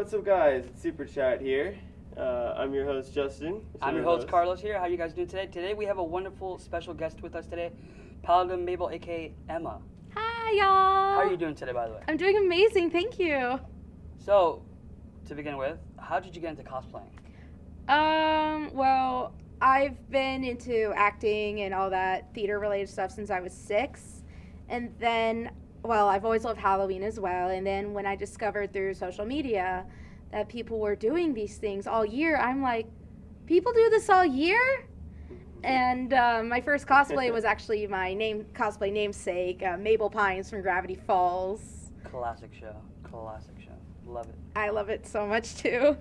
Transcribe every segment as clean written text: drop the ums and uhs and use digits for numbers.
what's up, guys? It's Super Chat here. I'm your host, Justin. I'm your host, Carlos here. How are you guys doing today? Today we have a wonderful special guest with us today, Paladin Mabel, aka Emma. Hi, y'all. How are you doing today, by the way? I'm doing amazing, thank you. So, to begin with, how did you get into cosplaying? Well, I've been into acting and all that theater-related stuff since I was 6. And then, well, I've always loved Halloween as well. And then when I discovered through social media that people were doing these things all year, I'm like, people do this all year? And my first cosplay was actually my cosplay namesake, Mabel Pines from Gravity Falls. Classic show. Love it. I love it so much too,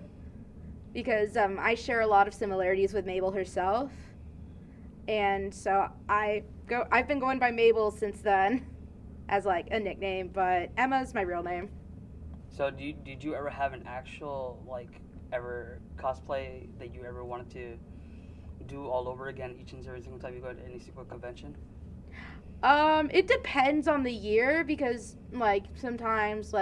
because I share a lot of similarities with Mabel herself, and so I've been going by Mabel since then, as like a nickname, but Emma's my real name. So did you ever have an actual ever cosplay that you ever wanted to do all over again each and every single time you go to any single convention? It depends on the year, because sometimes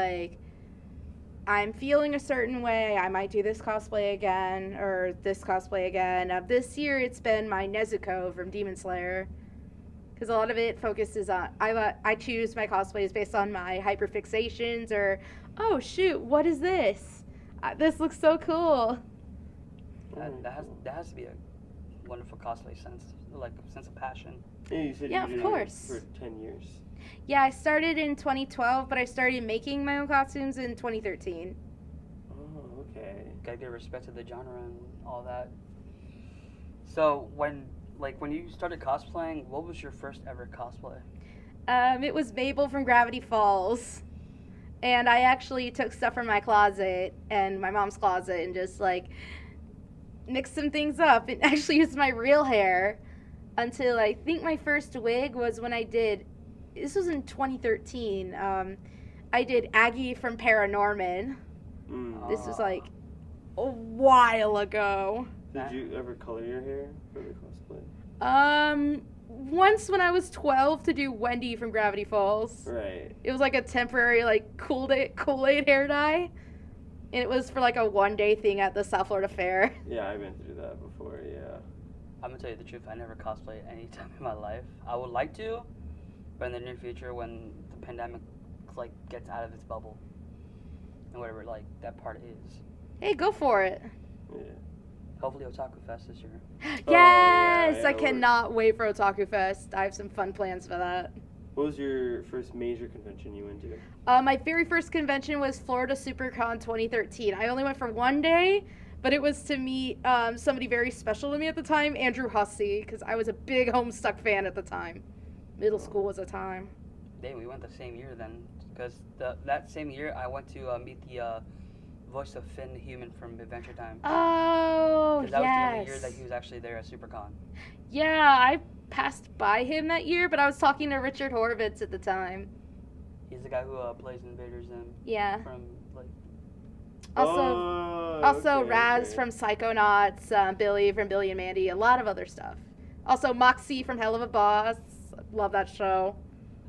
I'm feeling a certain way, I might do this cosplay again or this cosplay again. This year it's been my Nezuko from Demon Slayer, because a lot of it focuses on, I choose my cosplays based on my hyperfixations, or, oh shoot, what is this? This looks so cool. That has to be a wonderful cosplay sense, sense of passion. Yeah, you said yeah, you did of course. it for 10 years. Yeah, I started in 2012, but I started making my own costumes in 2013. Oh, okay. Gotta give respect to the genre and all that. So when you started cosplaying, what was your first ever cosplay? It was Mabel from Gravity Falls. And I actually took stuff from my closet and my mom's closet and just mixed some things up and actually used my real hair until I think my first wig was when this was in 2013. I did Aggie from Paranorman. This was a while ago. Did you ever color your hair for the cosplay? Once when I was 12 to do Wendy from Gravity Falls. Right. It was a temporary Kool-Aid hair dye. And it was for a one-day thing at the South Florida Fair. Yeah, I've been through that before, yeah. I'm gonna tell you the truth, I never cosplayed any time in my life. I would like to, but in the near future when the pandemic gets out of its bubble and whatever that part is. Hey, go for it. Yeah. Hopefully Otaku Fest this year. Yes! Yeah, I cannot wait for Otaku Fest. I have some fun plans for that. What was your first major convention you went to? My very first convention was Florida SuperCon 2013. I only went for one day, but it was to meet somebody very special to me at the time, Andrew Hussey, because I was a big Homestuck fan at the time. Middle school was a time. Dang, we went the same year then, because that same year I went to meet the voice of Finn the Human from Adventure Time. Oh, because that was the only year that he was actually there at SuperCon. Yeah, I passed by him that year, but I was talking to Richard Horvitz at the time. He's the guy who plays Invader Zim. Yeah. From Also Raz from Psychonauts, Billy from Billy and Mandy, a lot of other stuff. Also Moxie from Hell of a Boss. Love that show.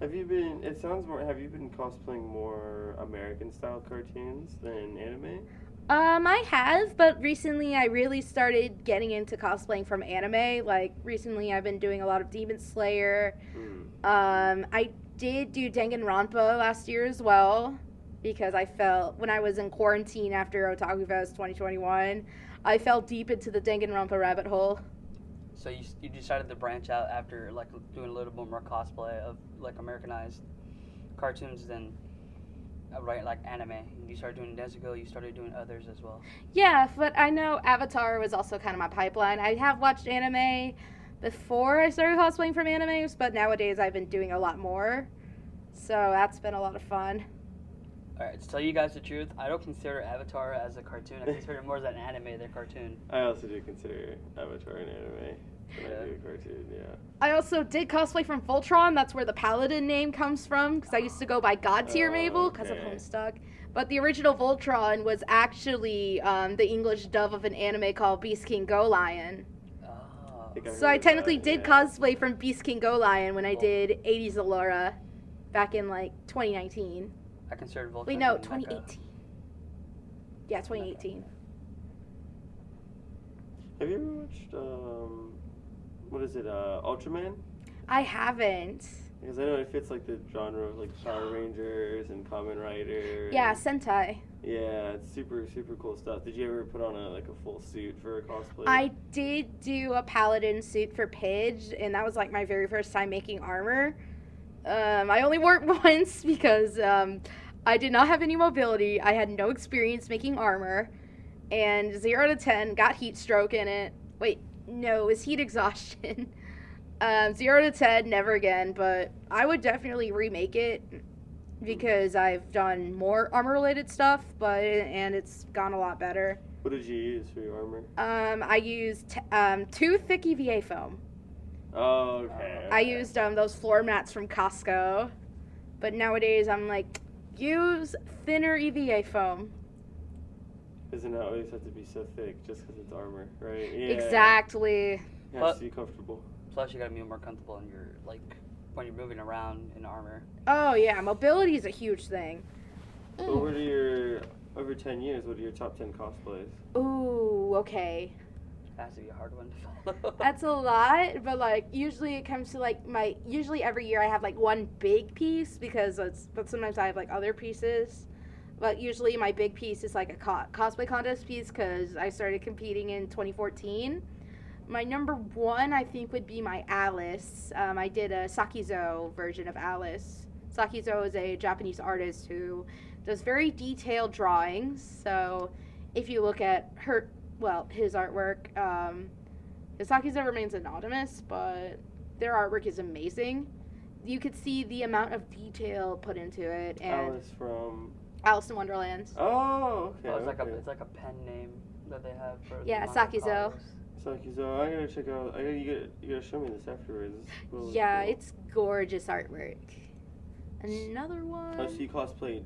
Have you been cosplaying more American style cartoons than anime? I have, but recently I really started getting into cosplaying from anime. Recently I've been doing a lot of Demon Slayer. I did do Danganronpa last year as well, because I felt, when I was in quarantine after Otaku Fest 2021, I fell deep into the Danganronpa rabbit hole. So you decided to branch out after doing a little bit more cosplay of Americanized cartoons than anime. You started doing Nezuko, you started doing others as well. Yeah, but I know Avatar was also kind of my pipeline. I have watched anime before I started cosplaying from animes, but nowadays I've been doing a lot more. So that's been a lot of fun. Alright, to tell you guys the truth, I don't consider Avatar as a cartoon. I consider it more as an anime than a cartoon. I also do consider Avatar an anime. When I do a cartoon, yeah. I also did cosplay from Voltron. That's where the Paladin name comes from, because I used to go by God Tier Mabel because of Homestuck. But the original Voltron was actually the English dub of an anime called Beast King Go Lion. So I technically did cosplay from Beast King Go Lion when I did 80s Allura back in 2019. I considered Voltron. Wait, no, 2018. Yeah, 2018. Have you ever watched what is it? Ultraman? I haven't. Because I know it fits like the genre of like Power Rangers and Kamen Rider. Yeah, and- Sentai. Yeah, it's super cool stuff. Did you ever put on a full suit for a cosplay? I did do a Paladin suit for Pidge, and that was like my very first time making armor. I only wore it once because I did not have any mobility. I had no experience making armor, and 0 to 10 got heat stroke in it. Wait, no, it was heat exhaustion. 0 to 10, never again. But I would definitely remake it because I've done more armor related stuff, and it's gone a lot better. What did you use for your armor? I used 2 thick EVA foam. Oh, okay. I used those floor mats from Costco, but nowadays I'm like, use thinner EVA foam. Doesn't it always have to be so thick just because it's armor, right? Yeah. Exactly. It has to be comfortable. Plus, you gotta be more comfortable in your when you're moving around in armor. Oh yeah, mobility is a huge thing. Well, what are your over 10 years? What are your top 10 cosplays? Ooh, okay. That has to be a hard one to follow. That's a lot, but like usually it comes to like usually every year I have like one big piece but sometimes I have like other pieces. But usually my big piece is like a cosplay contest piece because I started competing in 2014. My number one I think would be my Alice. I did a Sakizo version of Alice. Sakizo is a Japanese artist who does very detailed drawings. So if you look at his artwork, Sakizo remains anonymous, but their artwork is amazing. You could see the amount of detail put into it. And Alice from... Alice in Wonderland. Oh, okay. Oh, it's okay. it's like a pen name that they have for the Yeah, manga Sakizo. covers. Sakizo, I gotta check out. You gotta show me this afterwards. Cool, Yeah, cool. it's gorgeous artwork. Another one. Oh, so you cosplayed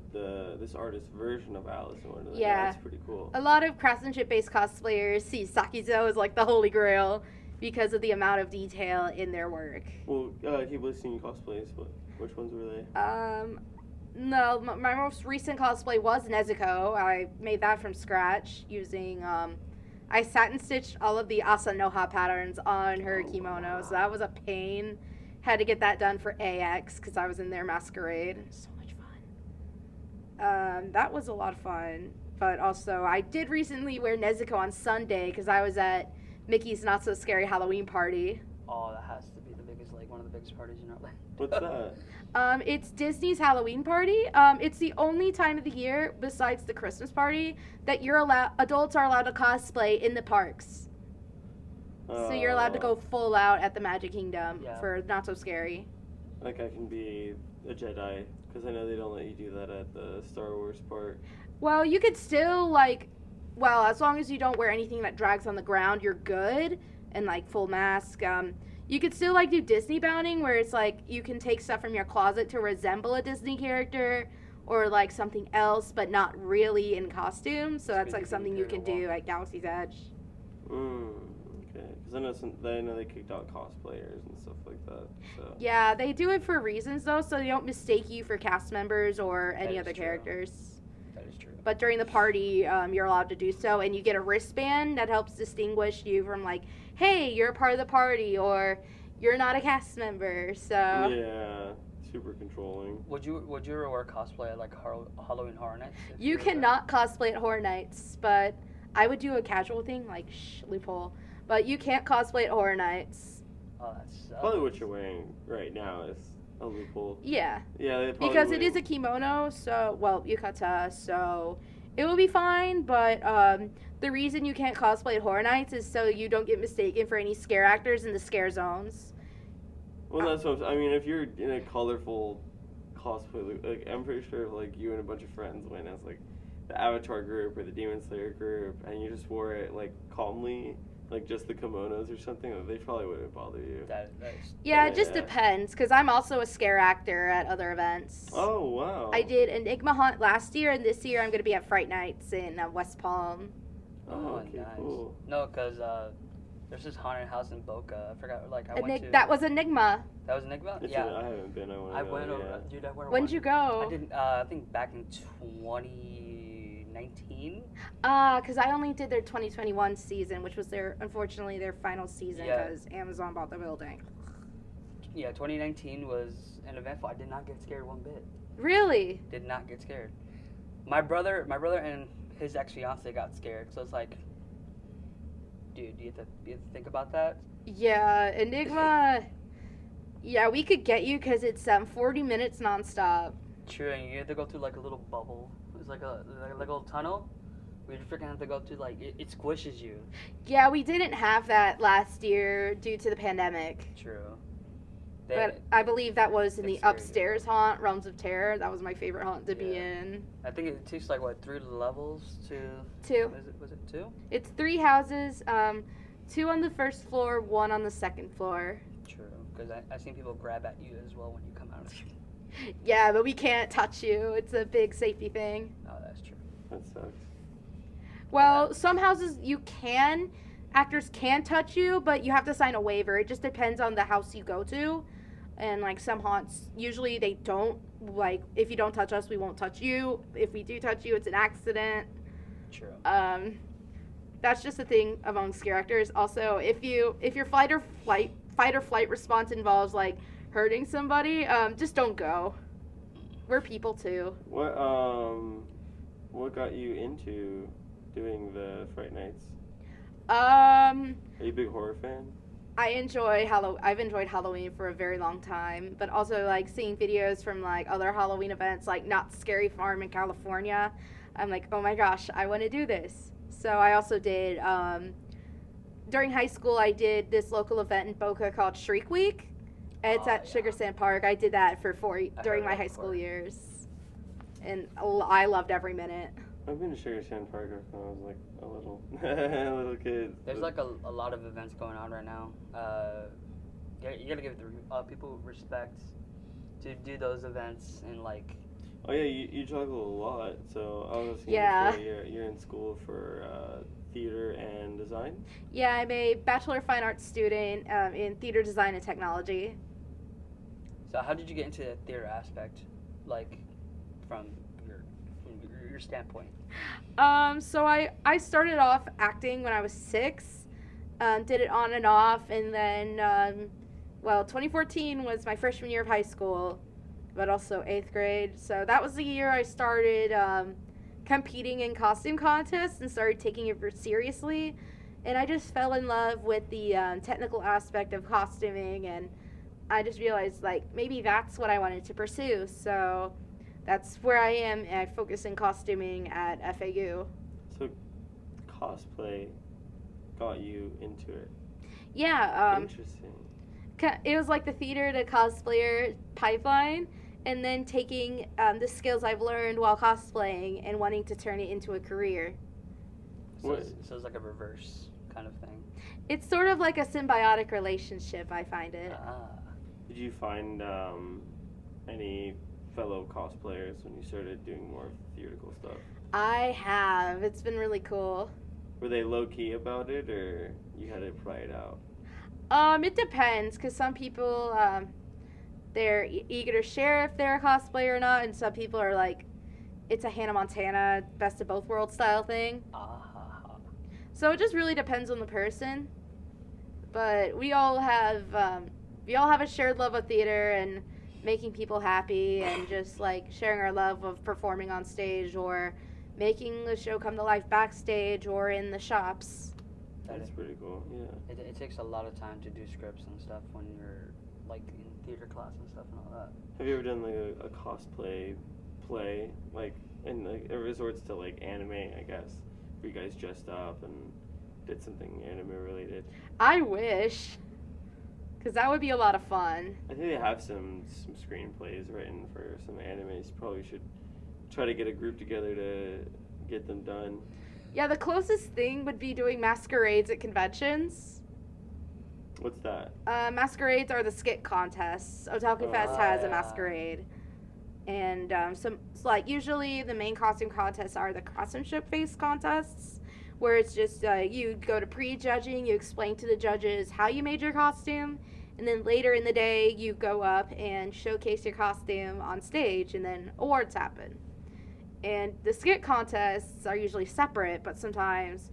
this artist's version of Alice in Wonderland. Yeah. That's pretty cool. A lot of craftsmanship-based cosplayers see Sakizo as like the holy grail because of the amount of detail in their work. Well, keep listing your cosplays. Which ones were they? No, my most recent cosplay was Nezuko. I made that from scratch using, I satin stitched all of the Asanoha patterns on her kimono, so that was a pain. Had to get that done for AX because I was in their masquerade. So much fun. That was a lot of fun. But also, I did recently wear Nezuko on Sunday because I was at Mickey's Not So Scary Halloween party. Oh, that has to be the biggest, one of the biggest parties in Orlando. What's that? It's Disney's Halloween party. It's the only time of the year, besides the Christmas party, that adults are allowed to cosplay in the parks. So you're allowed to go full out at the Magic Kingdom for Not So Scary. Like I can be a Jedi, because I know they don't let you do that at the Star Wars part. Well, you could still, as long as you don't wear anything that drags on the ground, you're good. And, full mask. You could still, do Disney bounding, where it's, you can take stuff from your closet to resemble a Disney character or, something else, but not really in costume. So that's, something you can do at Galaxy's Edge. Okay. Because I know they kicked out cosplayers and stuff like that, so... Yeah, they do it for reasons, though, so they don't mistake you for cast members or any other true. characters. That is true. But during the party, you're allowed to do so, and you get a wristband that helps distinguish you from, hey, you're a part of the party, or you're not a cast member, so... Yeah, super controlling. Would you ever wear cosplay at, Halloween Horror Nights? You cannot cosplay at Horror Nights, but I would do a casual thing, loophole. But you can't cosplay at Horror Nights. Oh, that sucks. Probably what you're wearing right now is a loophole. Yeah. Yeah, they probably Because it is a kimono, yukata, so it will be fine, but the reason you can't cosplay at Horror Nights is so you don't get mistaken for any scare actors in the scare zones. Well, that's what I mean, if you're in a colorful cosplay, I'm pretty sure if, you and a bunch of friends went as, the Avatar group or the Demon Slayer group, and you just wore it, calmly, just the kimonos or something, they probably wouldn't bother you. Yeah, it just depends, because I'm also a scare actor at other events. Oh, wow. I did Enigma Hunt last year, and this year I'm going to be at Fright Nights in West Palm. Oh, okay, nice. cool. No, because there's this haunted house in Boca. I forgot, I went to... That was Enigma. That was Enigma? I haven't been. I went over, dude, I went When'd you go? I didn't, I think back in 2019 2019. Because I only did their 2021 season, which was unfortunately their final season Yeah. because Amazon bought the building. Yeah, 2019 was an eventful. I did not get scared one bit. Really? Did not get scared. My brother and his ex-fiance got scared. So it's like, dude, you have to think about that. Yeah, Enigma. Yeah, we could get you because it's 40 minutes nonstop. True, and you have to go through like a little bubble. It's like a little tunnel. We freaking have to go through like it squishes you. Yeah, we didn't have that last year due to the pandemic. True. But I believe that was in the Dexterity. upstairs haunt, Realms of Terror. That was my favorite haunt to be Yeah. in. I think it takes like what 3 levels to. 2. Was it 2? It's 3 houses, 2 on the first floor, 1 on the second floor. True, because I seen people grab at you as well when you come out. Yeah, but we can't touch you. It's a big safety thing. Oh, that's true. That sucks. Well, some houses actors can touch you, but you have to sign a waiver. It just depends on the house you go to. And like some haunts, usually they don't, like, if you don't touch us, we won't touch you. If we do touch you, it's an accident. True. That's just a thing among scare actors. Also, if your fight or flight response involves like hurting somebody, just don't go. We're people too. What got you into doing the Fright Nights? Are you a big horror fan? I've enjoyed Halloween for a very long time, but also like seeing videos from like other Halloween events like Not Scary Farm in California. I'm like, oh my gosh, I want to do this. So I also did during high school I did this local event in Boca called Shriek Week. It's at Sugar Sand Park. I did that for during my high school years, and I loved every minute. I've been to Sugar Sand Park when I was like a little kid. There's like a lot of events going on right now. You gotta give the people respect to do those events and like. Oh yeah, you juggle a lot. So I was asking Yeah. before, you're in school for theater and design. Yeah, I'm a Bachelor of Fine Arts student in theater design and technology. So how did you get into the theater aspect, like from your standpoint? So I started off acting when I was 6, did it on and off, and then 2014 was my freshman year of high school, but also 8th grade. So that was the year I started competing in costume contests and started taking it seriously, and I just fell in love with the technical aspect of costuming, and I just realized like maybe that's what I wanted to pursue. So that's where I am. I focus in costuming at FAU. So cosplay got you into it. Yeah. Interesting. It was like the theater to cosplayer pipeline, and then taking the skills I've learned while cosplaying and wanting to turn it into a career. So it's like a reverse kind of thing. It's sort of like a symbiotic relationship, I find it. Did you find any fellow cosplayers when you started doing more theatrical stuff? I have. It's been really cool. Were they low-key about it, or you had to pry it out? It depends, because some people, they're eager to share if they're a cosplayer or not, and some people are like, it's a Hannah Montana, best of both worlds style thing. So it just really depends on the person. But we all have a shared love of theater and making people happy, and just like sharing our love of performing on stage or making the show come to life backstage or in the shops. That's pretty cool, yeah. It takes a lot of time to do scripts and stuff when you're like in theater class and stuff and all that. Have you ever done like a cosplay play, like, and like it resorts to like anime, I guess, where you guys dressed up and did something anime related? I wish, because that would be a lot of fun. I think they have some screenplays written for some animes. Probably should try to get a group together to get them done. Yeah, the closest thing would be doing masquerades at conventions. What's that? Masquerades are the skit contests. Otaku Fest has a yeah. masquerade. And like usually the main costume contests are the craftsmanship face contests, where it's just you go to pre-judging, you explain to the judges how you made your costume, and then later in the day you go up and showcase your costume on stage, and then awards happen. And the skit contests are usually separate, but sometimes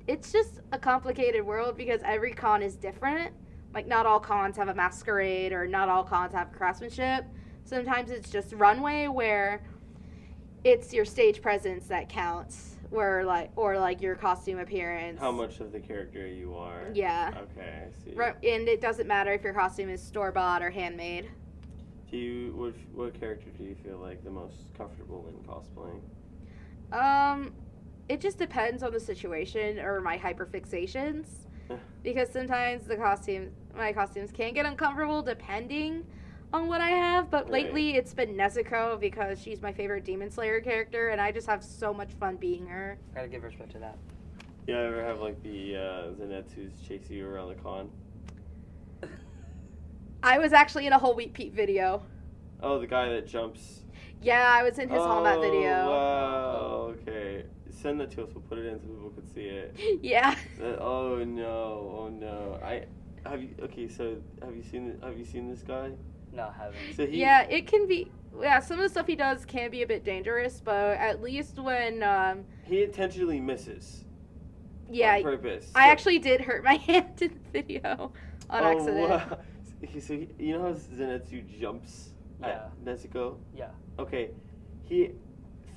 it's just a complicated world because every con is different. Like, not all cons have a masquerade, or not all cons have craftsmanship. Sometimes it's just runway, where it's your stage presence that counts, or like your costume appearance. How much of the character you are. Yeah. Okay, I see. And it doesn't matter if your costume is store-bought or handmade. What character do you feel like the most comfortable in cosplaying? It just depends on the situation or my hyperfixations. Because sometimes my costumes can get uncomfortable depending on what I have. But lately it's been Nezuko because she's my favorite Demon Slayer character, and I just have so much fun being her. Gotta give respect to that. You ever have like the Zenitsu's chase you around the con? I was actually in a whole Wheat Pete video. Oh, the guy that jumps. Yeah, I was in his Hallmat video. Wow, okay. Send that to us. We'll put it in so people can see it. Yeah. Oh no. Have you seen this guy? No, I haven't. So yeah, it can be. Yeah, some of the stuff he does can be a bit dangerous, but at least when he intentionally misses. Yeah. On purpose. I actually did hurt my hand in the video on accident. Wow. So you know how Zenitsu jumps at Nezuko? Yeah. Okay, he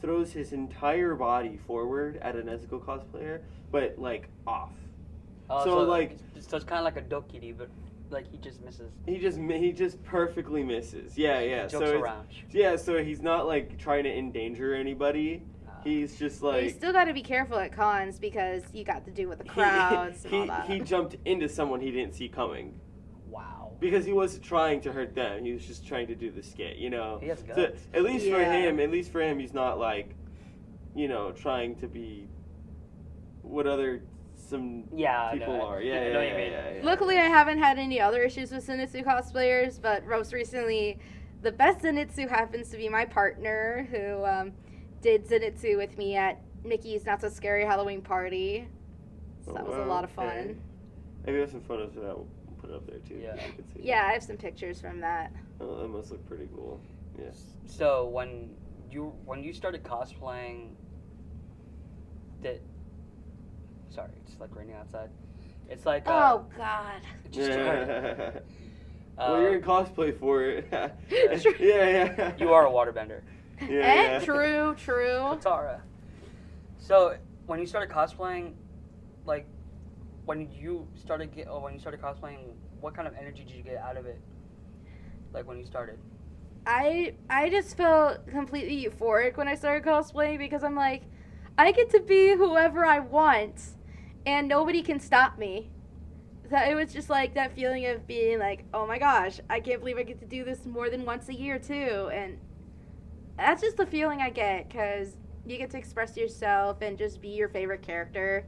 throws his entire body forward at a Nezuko cosplayer, but like off. Oh, so it's kind of like a dokiri, but like he just misses. He just perfectly misses. Yeah. He jokes around. Yeah, so he's not like trying to endanger anybody. He's just like. You still got to be careful at cons because you got to do with the crowds and all that. He jumped into someone he didn't see coming. Wow. Because he wasn't trying to hurt them. He was just trying to do the skit, you know. He has guts. So at least for him, he's not like, you know, trying to be what some people are. Yeah. Luckily, I haven't had any other issues with Zenitsu cosplayers, but most recently, the best Zenitsu happens to be my partner, who did Zenitsu with me at Nikki's Not So Scary Halloween party. So that was a lot of fun. Okay. Maybe have some photos of that. We'll put it up there too. Yeah. So you can see. Yeah, I have some pictures from that. Oh, that must look pretty cool. Yeah. So when you started cosplaying, sorry, it's like raining outside. It's like oh God. Just well, you're in cosplay for it. True. Yeah. You are a waterbender. Yeah. True. Katara. So when you started cosplaying, like when you started cosplaying, what kind of energy did you get out of it? Like when you started. I just felt completely euphoric when I started cosplaying because I'm like, I get to be whoever I want, and nobody can stop me. So it was just like that feeling of being like, oh my gosh, I can't believe I get to do this more than once a year too, and that's just the feeling I get because you get to express yourself and just be your favorite character,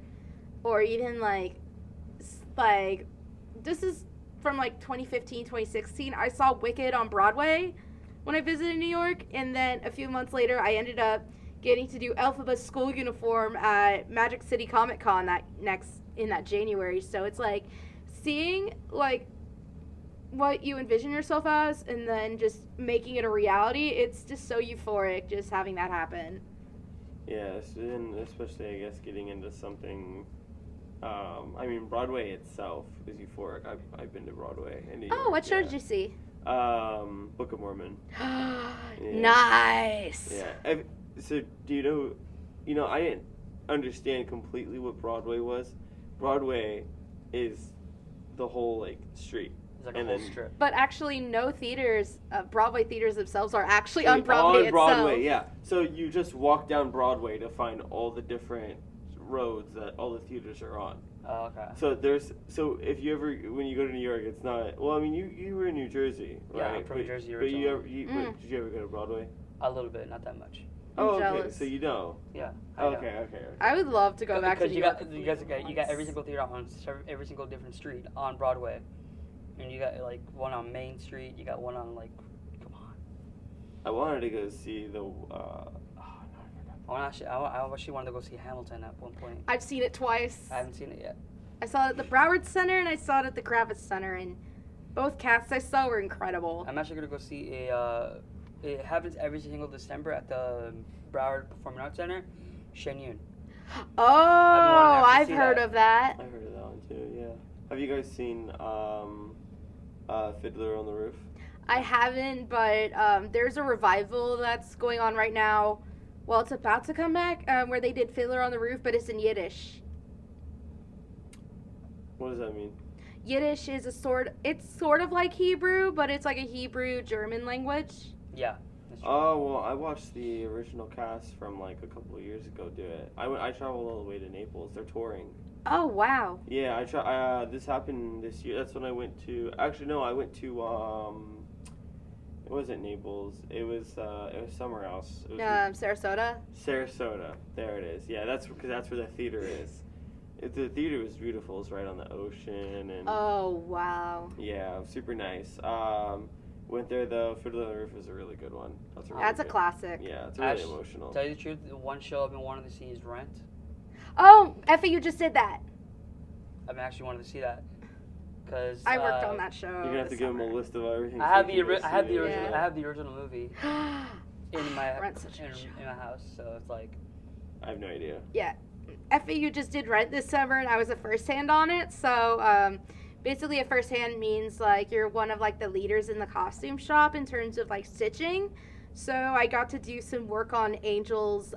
or even like this is from like 2015, 2016. I saw Wicked on Broadway when I visited New York, and then a few months later, I ended up getting to do Elphaba's school uniform at Magic City Comic Con in that January. So it's like seeing like what you envision yourself as and then just making it a reality. It's just so euphoric just having that happen. Yes, and especially I guess getting into something. I mean, Broadway itself is euphoric. I've been to Broadway in New York. Oh, what show did you see? Book of Mormon. Nice. Yeah. So do you know, I didn't understand completely what Broadway was. Broadway is the whole like street. It's like a whole strip. But actually, no theaters, Broadway theaters themselves are actually on Broadway itself. On Broadway, itself. yeah. So you just walk down Broadway to find all the different roads that all the theaters are on. Oh, okay. So if you ever, when you go to New York, it's not, well, I mean, you were in New Jersey, right? Yeah, I'm from New Jersey But originally. did you ever go to Broadway? A little bit, not that much. Oh, okay. jealous. So you know. Yeah. Okay. I would love to go back to New York. You got every single theater on every single different street on Broadway, and you got like one on Main Street. You got one on like, come on. I wanted to go see the. I actually wanted to go see Hamilton at one point. I've seen it twice. I haven't seen it yet. I saw it at the Broward Center and I saw it at the Kravitz Center, and both casts I saw were incredible. I'm actually gonna go see a It happens every single December at the Broward Performing Arts Center. Shen Yun. Oh, actually I've see heard that. of that. I heard of that one too. Yeah. Have you guys seen Fiddler on the Roof? I haven't, but there's a revival that's going on right now. Well, it's about to come back, where they did Fiddler on the Roof, but it's in Yiddish. What does that mean? Yiddish is it's sort of like Hebrew, but it's like a Hebrew-German language. Yeah. That's true. Oh, well, I watched the original cast from like a couple of years ago do it. I traveled all the way to Naples. They're touring. Oh, wow. Yeah, this happened this year. That's when I went to. Actually, no, I went to. It wasn't Naples. It was somewhere else. It was Sarasota? Sarasota. There it is. Yeah, that's where the theater is. The theater was beautiful. It's right on the ocean and. Oh, wow. Yeah, super nice. Went there though. Fiddler on the Roof was a really good one. That's a classic. Yeah, it's really emotional. Tell you the truth, the one show I've been wanting to see is Rent. Oh, Effie, you just did that. I've been actually wanting to see that. Cause I worked on that show. You're gonna have to give him a list of everything. I so have he can go I have see the it. original. Yeah. I have the original movie in my Rent's such a good show. in my house. So it's like. I have no idea. Yeah. Effie, you just did Rent this summer, and I was a first hand on it. So, basically, a first hand means like you're one of like the leaders in the costume shop in terms of like stitching. So I got to do some work on Angel's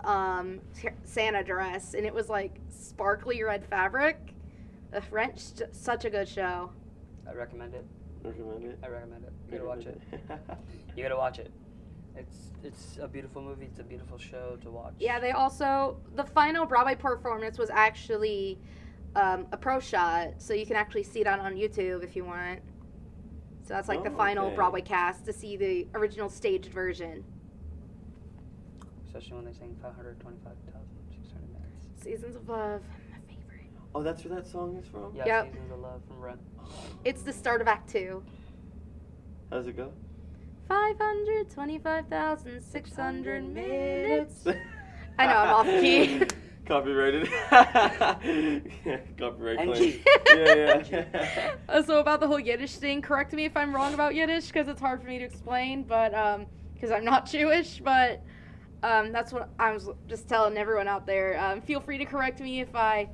Santa dress, and it was like sparkly red fabric. Rent's such a good show. I recommend it. Recommend it. I recommend it. You gotta watch it. You gotta watch it. It's a beautiful movie. It's a beautiful show to watch. Yeah, the final Broadway performance was actually a pro shot, so you can actually see it on YouTube if you want. So that's like the final okay. Broadway cast to see the original staged version. Especially when they sing 525,600 minutes. Seasons of Love, my favorite. Oh, that's where that song is from? Yeah, Yep. Seasons of Love from Rent. It's the start of Act 2. How's it go? 525,600 minutes. I know, I'm off key. Copyrighted. Copyright claim. NG. Yeah. So about the whole Yiddish thing, correct me if I'm wrong about Yiddish, because it's hard for me to explain, but because I'm not Jewish, but that's what I was just telling everyone out there. Feel free to correct me if I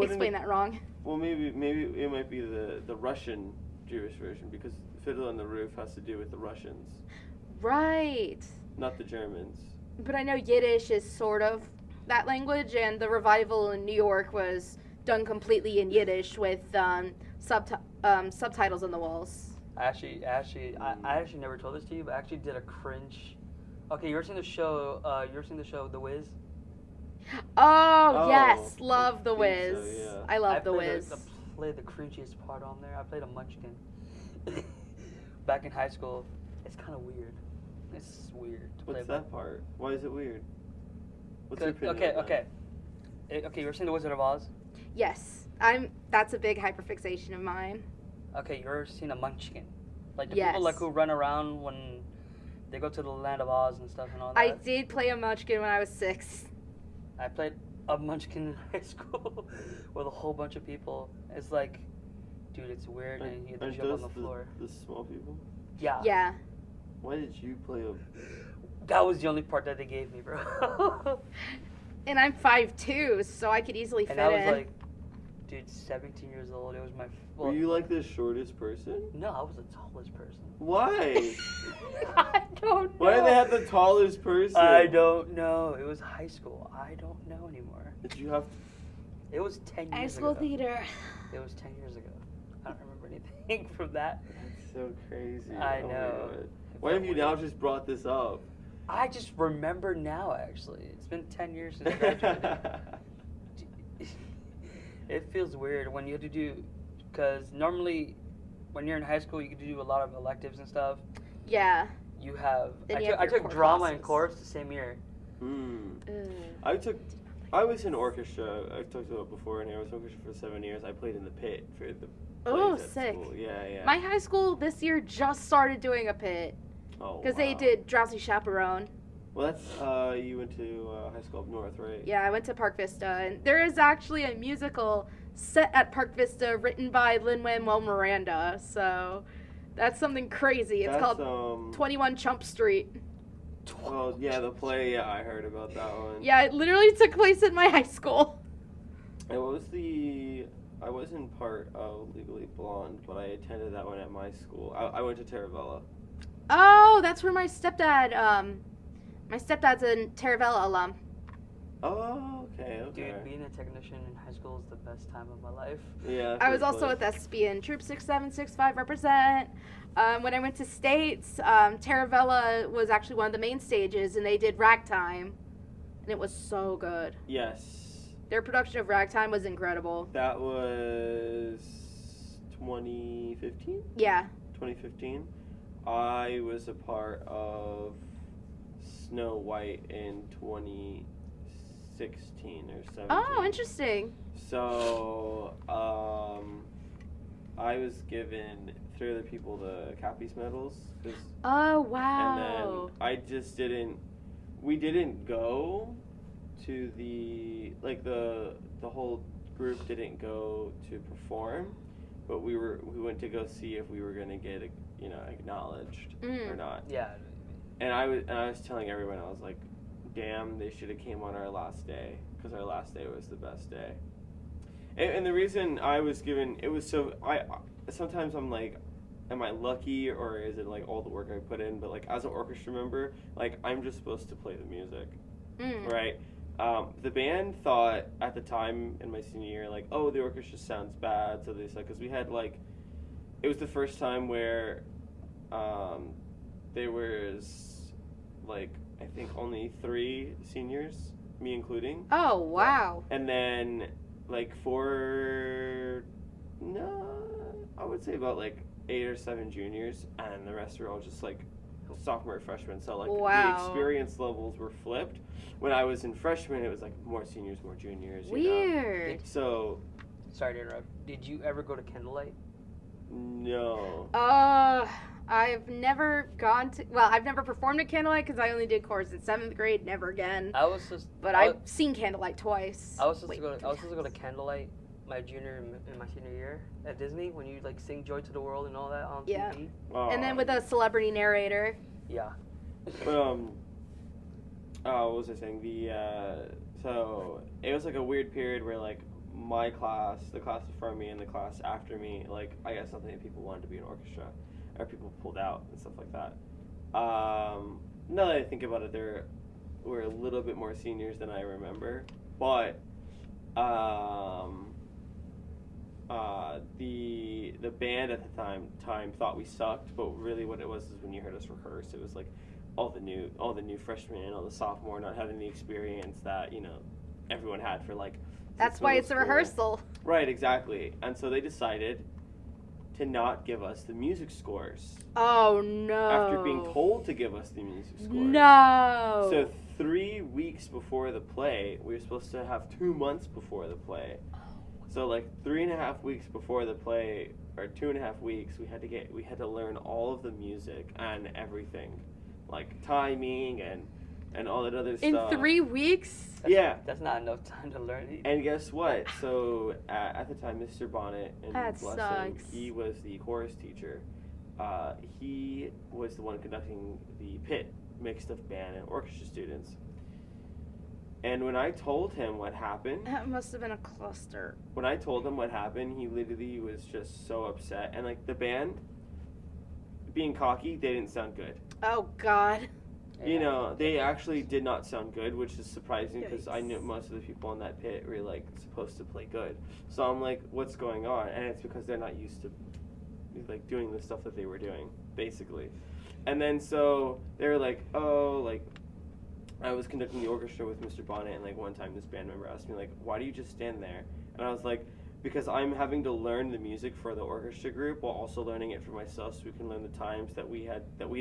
explain that wrong. Well, maybe it might be the Russian Jewish version, because Fiddler on the Roof has to do with the Russians, Right. not the Germans. But I know Yiddish is sort of that language, and the revival in New York was done completely in Yiddish with subtitles on the walls. I actually never told this to you, but I actually did a cringe. Okay, you ever seen the show? The Wiz? Oh, yes, love The I think Wiz. so, yeah. I love The Wiz. I played the cringiest part on there. I played a munchkin. Back in high school. It's kind of weird. It's weird to play. What's that part? Why is it weird? What's your opinion Okay, on that? okay. Okay, you ever seen The Wizard of Oz? Yes, that's a big hyperfixation of mine. Okay, you ever seen a munchkin? Like the Yes. people like who run around when they go to the land of Oz and stuff and all that. I did play a munchkin when I was 6. I played a munchkin in high school with a whole bunch of people. It's like, dude, it's weird, and you Aren't jump on those the floor. the small people? Yeah. Yeah. Why did you play a... That was the only part that they gave me, bro. And I'm 5'2", so I could easily fit And I was in. like, dude, 17 years old. It was my... Were you like the shortest person? No, I was the tallest person. Why? I don't know. Why did they have the tallest person? I don't know. It was high school. I don't know anymore. Did you have... It was 10 years High school ago. theater. It was 10 years ago. I don't remember anything from that. That's so crazy. I Oh my know. God. It Why have felt you now weird. just brought this up? I just remember now, actually. It's been 10 years since I graduated. It feels weird when you have to do... Because normally, when you're in high school, you get to do a lot of electives and stuff. Yeah. You have... Then you have I your took core drama classes. and chorus the same year. I was in orchestra. I've talked about it before in here. I was in orchestra for 7 years. I played in the pit for the Oh, plays at sick. school. Yeah. My high school this year just started doing a pit. Oh, Because they wow. did Drowsy Chaperone. Well, that's you went to high school up north, right? Yeah, I went to Park Vista. And there is actually a musical set at Park Vista written by Lin-Manuel Miranda. So that's something crazy. It's That's, called 21 Chump Street. Well, yeah, the play. Yeah, I heard about that one. Yeah, it literally took place at my high school. And what was the? I wasn't part of Legally Blonde, but I attended that one at my school. I went to Terravella. Oh, that's where my stepdad's a Terravella alum. Oh, okay. Dude, being a technician in high school is the best time of my life. Yeah. I was also with SB Troop 6765 represent. When I went to States, Terravella was actually one of the main stages, and they did Ragtime, and it was so good. Yes. Their production of Ragtime was incredible. That was 2015? Yeah. 2015. I was a part of Snow White in 2016 or 17. Oh, interesting. So, I was given 3 other people the Cappies medals. Oh, wow. And then I just didn't, we didn't go to the whole group didn't go to perform, but we went to go see if we were going to get acknowledged or not. Yeah. And I was telling everyone, I was like, damn, they should have came on our last day, because our last day was the best day. And the reason I was given, it was so, sometimes I'm like, am I lucky, or is it like all the work I put in? But like as an orchestra member, like I'm just supposed to play the music, right? The band thought at the time in my senior year, like, oh, the orchestra sounds bad, so they said, because we had like, it was the first time where there was like, I think only 3 seniors, me including. Oh, wow. And then like I would say about like 8 or 7 juniors, and the rest were all just like sophomore, freshmen. So like Wow. the experience levels were flipped. When I was in freshman, it was like more seniors, more juniors. Weird. So. Sorry to interrupt. Did you ever go to Candlelight? No. I've never I've never performed at Candlelight because I only did chorus in 7th grade, never again. I've seen Candlelight twice. I was supposed to go to Candlelight my junior and my senior year at Disney, when you like sing Joy to the World and all that on TV. And then with a celebrity narrator. Yeah. What was I saying? So it was like a weird period where like my class, the class before me, and the class after me, like I guess something that people wanted to be an orchestra, or people pulled out and stuff like that. Now that I think about it, there were a little bit more seniors than I remember, but the band at the time thought we sucked, but really what it was is when you heard us rehearse, it was like all the new freshmen and all the sophomore not having the experience that everyone had for like. That's why it's a rehearsal. Right, exactly. And so they decided to not give us the music scores. Oh no. After being told to give us the music scores. No. So 3 weeks before the play, we were supposed to have 2 months before the play. So like 3.5 weeks before the play, or 2.5 weeks, we had to learn all of the music and everything, like timing and all that other stuff. In 3 weeks? That's not enough time to learn it. And guess what? So at the time, Mr. Bonnet, and that bless him, he was the chorus teacher. He was the one conducting the pit, mixed of band and orchestra students. And when I told him what happened... That must have been a cluster. When I told him what happened, he literally was just so upset. And, like, the band, being cocky, they didn't sound good. Oh, God. They actually did not sound good, which is surprising because I knew most of the people in that pit were, like, supposed to play good. So I'm like, what's going on? And it's because they're not used to, like, doing the stuff that they were doing, basically. And then so they were like, oh, like... I was conducting the orchestra with Mr. Bonnet, and like one time this band member asked me like, why do you just stand there? And I was like, because I'm having to learn the music for the orchestra group while also learning it for myself, so we can learn the times that we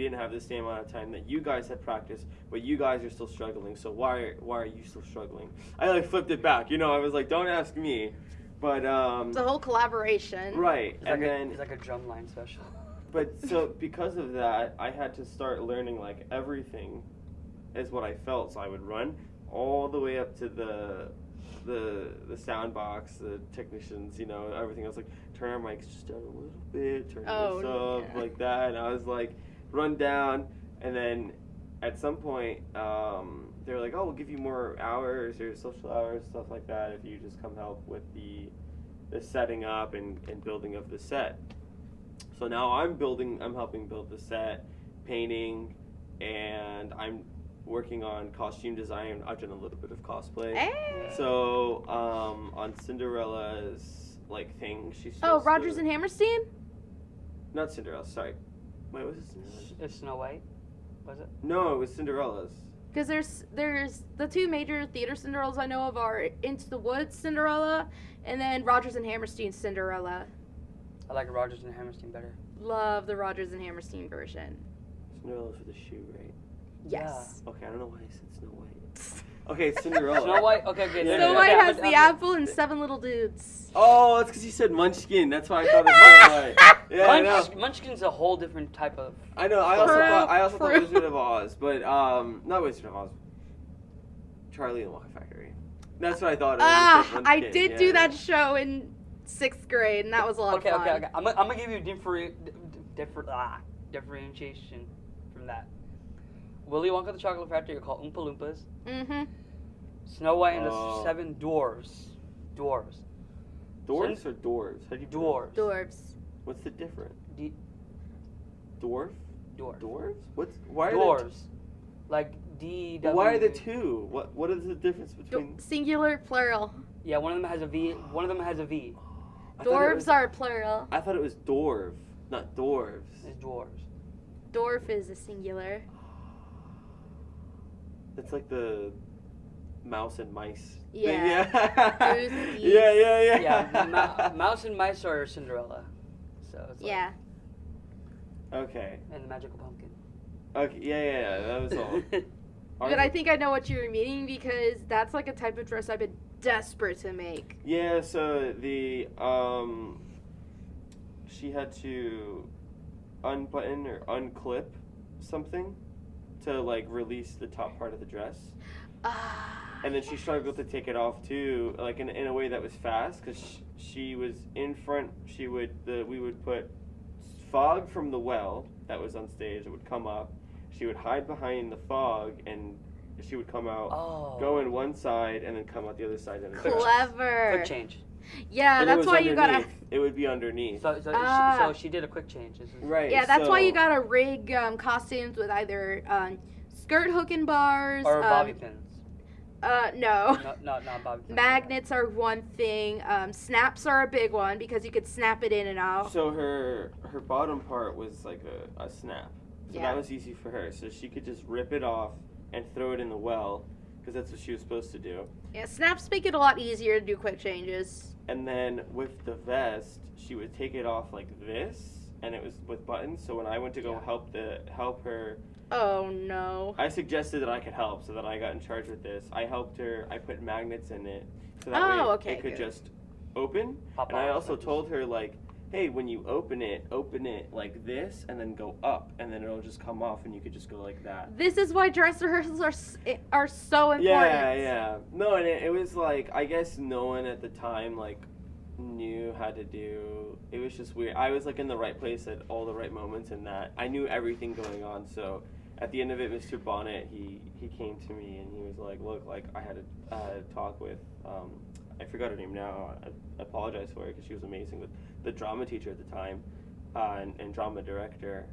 didn't have the same amount of time that you guys had practiced, but you guys are still struggling. So why are you still struggling? I like flipped it back, I was like, don't ask me, but it's a whole collaboration, right? It's like a drumline special. But so because of that, I had to start learning like everything. Is what I felt, so I would run all the way up to the sound box, the technicians, everything else, like turn our mics just down a little bit, turn this up, like that, and I was like run down, and then at some point, they were like, "Oh, we'll give you more hours or social hours, stuff like that, if you just come help with the setting up and building of the set." So now I'm helping build the set, painting, and I'm working on costume design. I've done a little bit of cosplay. Hey. So on Cinderella's like thing, she's Oh, Rodgers and Hammerstein? not Cinderella. Sorry, wait, was it Cinderella? It's Snow White, was it? No, it was Cinderella's. Because there's the two major theater Cinderellas I know of are Into the Woods Cinderella and then Rodgers and Hammerstein Cinderella. I like Rodgers and Hammerstein better. Love the Rodgers and Hammerstein version. Cinderella's with the shoe, right? Yes. Okay, I don't know why I said Snow White. Okay, Cinderella. Snow White. Okay. Yeah. Snow White has the apple and 7 little dudes. Oh, that's because you said Munchkin. That's why I thought it was Snow White. Yeah, I know. Munchkin's a whole different type of. I know. I also thought Wizard of Oz, but not Wizard of Oz. Charlie and the Chocolate Factory. That's what I thought. I did do that show in 6th grade, and that was a lot of fun. Okay. I'm gonna give you differentiation from that. Willy Wonka the Chocolate Factory are called Oompa Loompas. Mm-hmm. Snow White and the 7 Dwarves. Dwarves or dwarves? How do you Dwarves. Dwarves. What's the difference? Dwarf. Dwarves? Why are Dwarves. Like D. Why are there 2? What is the difference between? Singular, plural. Yeah, one of them has a V. One of them has a V. Dwarves are plural. I thought it was dwarf, not dwarves. It's dwarves. Dwarf is a singular. It's like the mouse and mice. Yeah. Thing. Yeah. Yeah, Mouse and Mice are Cinderella. So it's like, Yeah. Okay. And the Magical Pumpkin. Okay. Yeah. That was all. But I think I know what you're meaning because that's like a type of dress I've been desperate to make. Yeah. So the she had to unbutton or unclip something to like release the top part of the dress. And then she struggled to take it off too, like in a way that was fast, because she was in front. We would put fog from the well that was on stage. It would come up. She would hide behind the fog, and she would come out, go in one side, and then come out the other side. And Clever. Quick change. Yeah, and that's why you gotta. It would be underneath. So she did a quick change. Right. Yeah, that's why you gotta rig costumes with either skirt hook and bars or bobby pins. No. Not bobby pins. Magnets are one thing. Snaps are a big one because you could snap it in and out. So her bottom part was like a snap. So Yeah. that was easy for her. So she could just rip it off and throw it in the well, because that's what she was supposed to do. Yeah, snaps make it a lot easier to do quick changes. And then with the vest, she would take it off like this, and it was with buttons. So when I went to go help her, Oh no. I suggested that I could help, so that I got in charge with this. I helped her. I put magnets in it, so that way it could just open. Pop and I off. also told her like, hey, when you open it like this, and then go up, and then it'll just come off, and you could just go like that. This is why dress rehearsals are so important. Yeah. No, and it was like, I guess no one at the time like knew how to do. It was just weird. I was like in the right place at all the right moments, and that I knew everything going on. So at the end of it, Mr. Bonnet, he came to me and he was like, look, like I had a talk with I forgot her name now. I apologize for her because she was amazing, with the drama teacher at the time and drama director.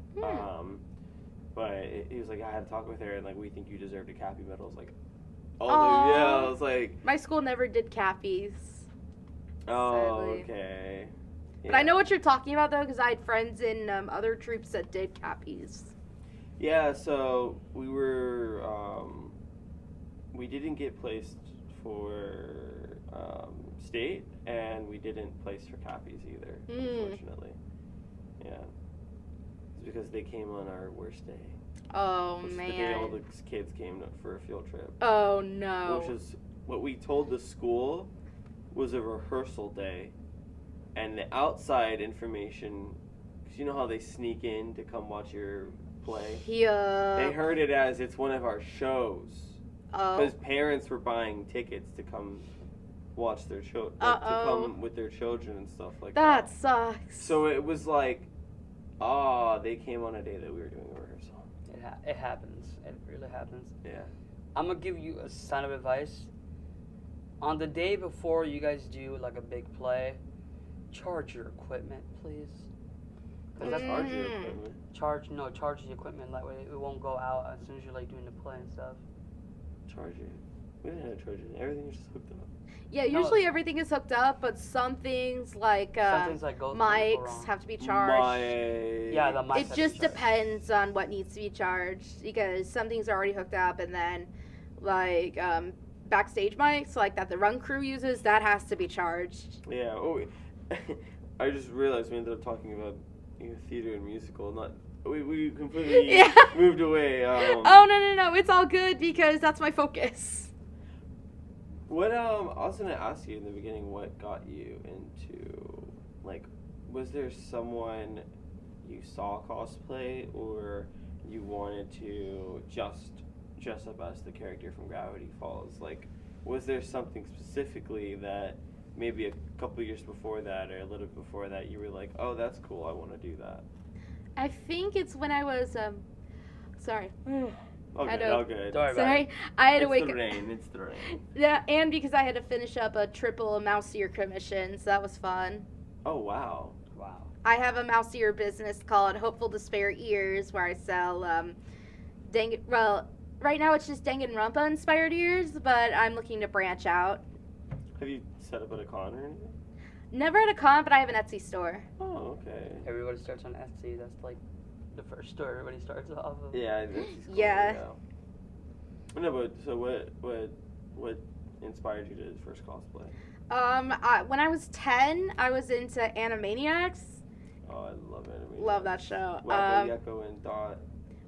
But he was like, I had to talk with her, and like, we think you deserved a Cappy medal. I was like, I was like, my school never did Cappies. oh, Sadly. okay. But I know what you're talking about though, because I had friends in other troops that did Cappies. Yeah, so we were, we didn't get placed for state, and we didn't place for Cappies either, unfortunately. Yeah. It's because they came on our worst day. Oh, It's man. the day all the kids came for a field trip. Oh, no. Which is what we told the school was a rehearsal day, and the outside information, because you know how they sneak in to come watch your play? Yeah. They heard it as it's one of our shows. Oh. Because parents were buying tickets to come watch their to come with their children and stuff like that. That sucks. So it was like, They came on a day that we were doing a rehearsal. It happens. It really happens. Yeah. I'm gonna give you a sign of advice. On the day before you guys do like a big play, charge your equipment, please. Charge your equipment. Charge the equipment. That way it won't go out as soon as you're like doing the play and stuff. Charge it. We didn't have to charge it. Everything was just hooked up. Yeah, usually everything is hooked up, but some things like go mics wrong. have to be charged. Yeah, the mics. It just depends on what needs to be charged because some things are already hooked up, and then like backstage mics like that the run crew uses, that has to be charged. Yeah. Oh, I just realized we ended up talking about theater and musical. Not we completely moved away. Oh no! It's all good because that's my focus. What I was gonna ask you in the beginning, what got you into, like, was there someone you saw cosplay, or you wanted to just dress up as the character from Gravity Falls? Like, was there something specifically that maybe a couple years before that or a little bit before that you were like, oh, that's cool, I want to do that? I think it's when I was sorry. All good. Sorry, I had to wake up. It's the rain. Yeah, and because I had to finish up a triple mouse ear commission, so that was fun. Oh, wow. I have a mouse ear business called Hopeful Despair Ears where I sell right now it's just Danganronpa inspired ears, but I'm looking to branch out. Have you set up at a con or anything? Never at a con, but I have an Etsy store. Oh, okay. Everybody starts on Etsy. That's like the first store everybody starts off of. Yeah, Etsy's cool. Yeah. No, but so what inspired you to first cosplay? When I was 10, I was into Animaniacs. Oh, I love Animaniacs. Love that show. Wacko, Yakko, and Dot.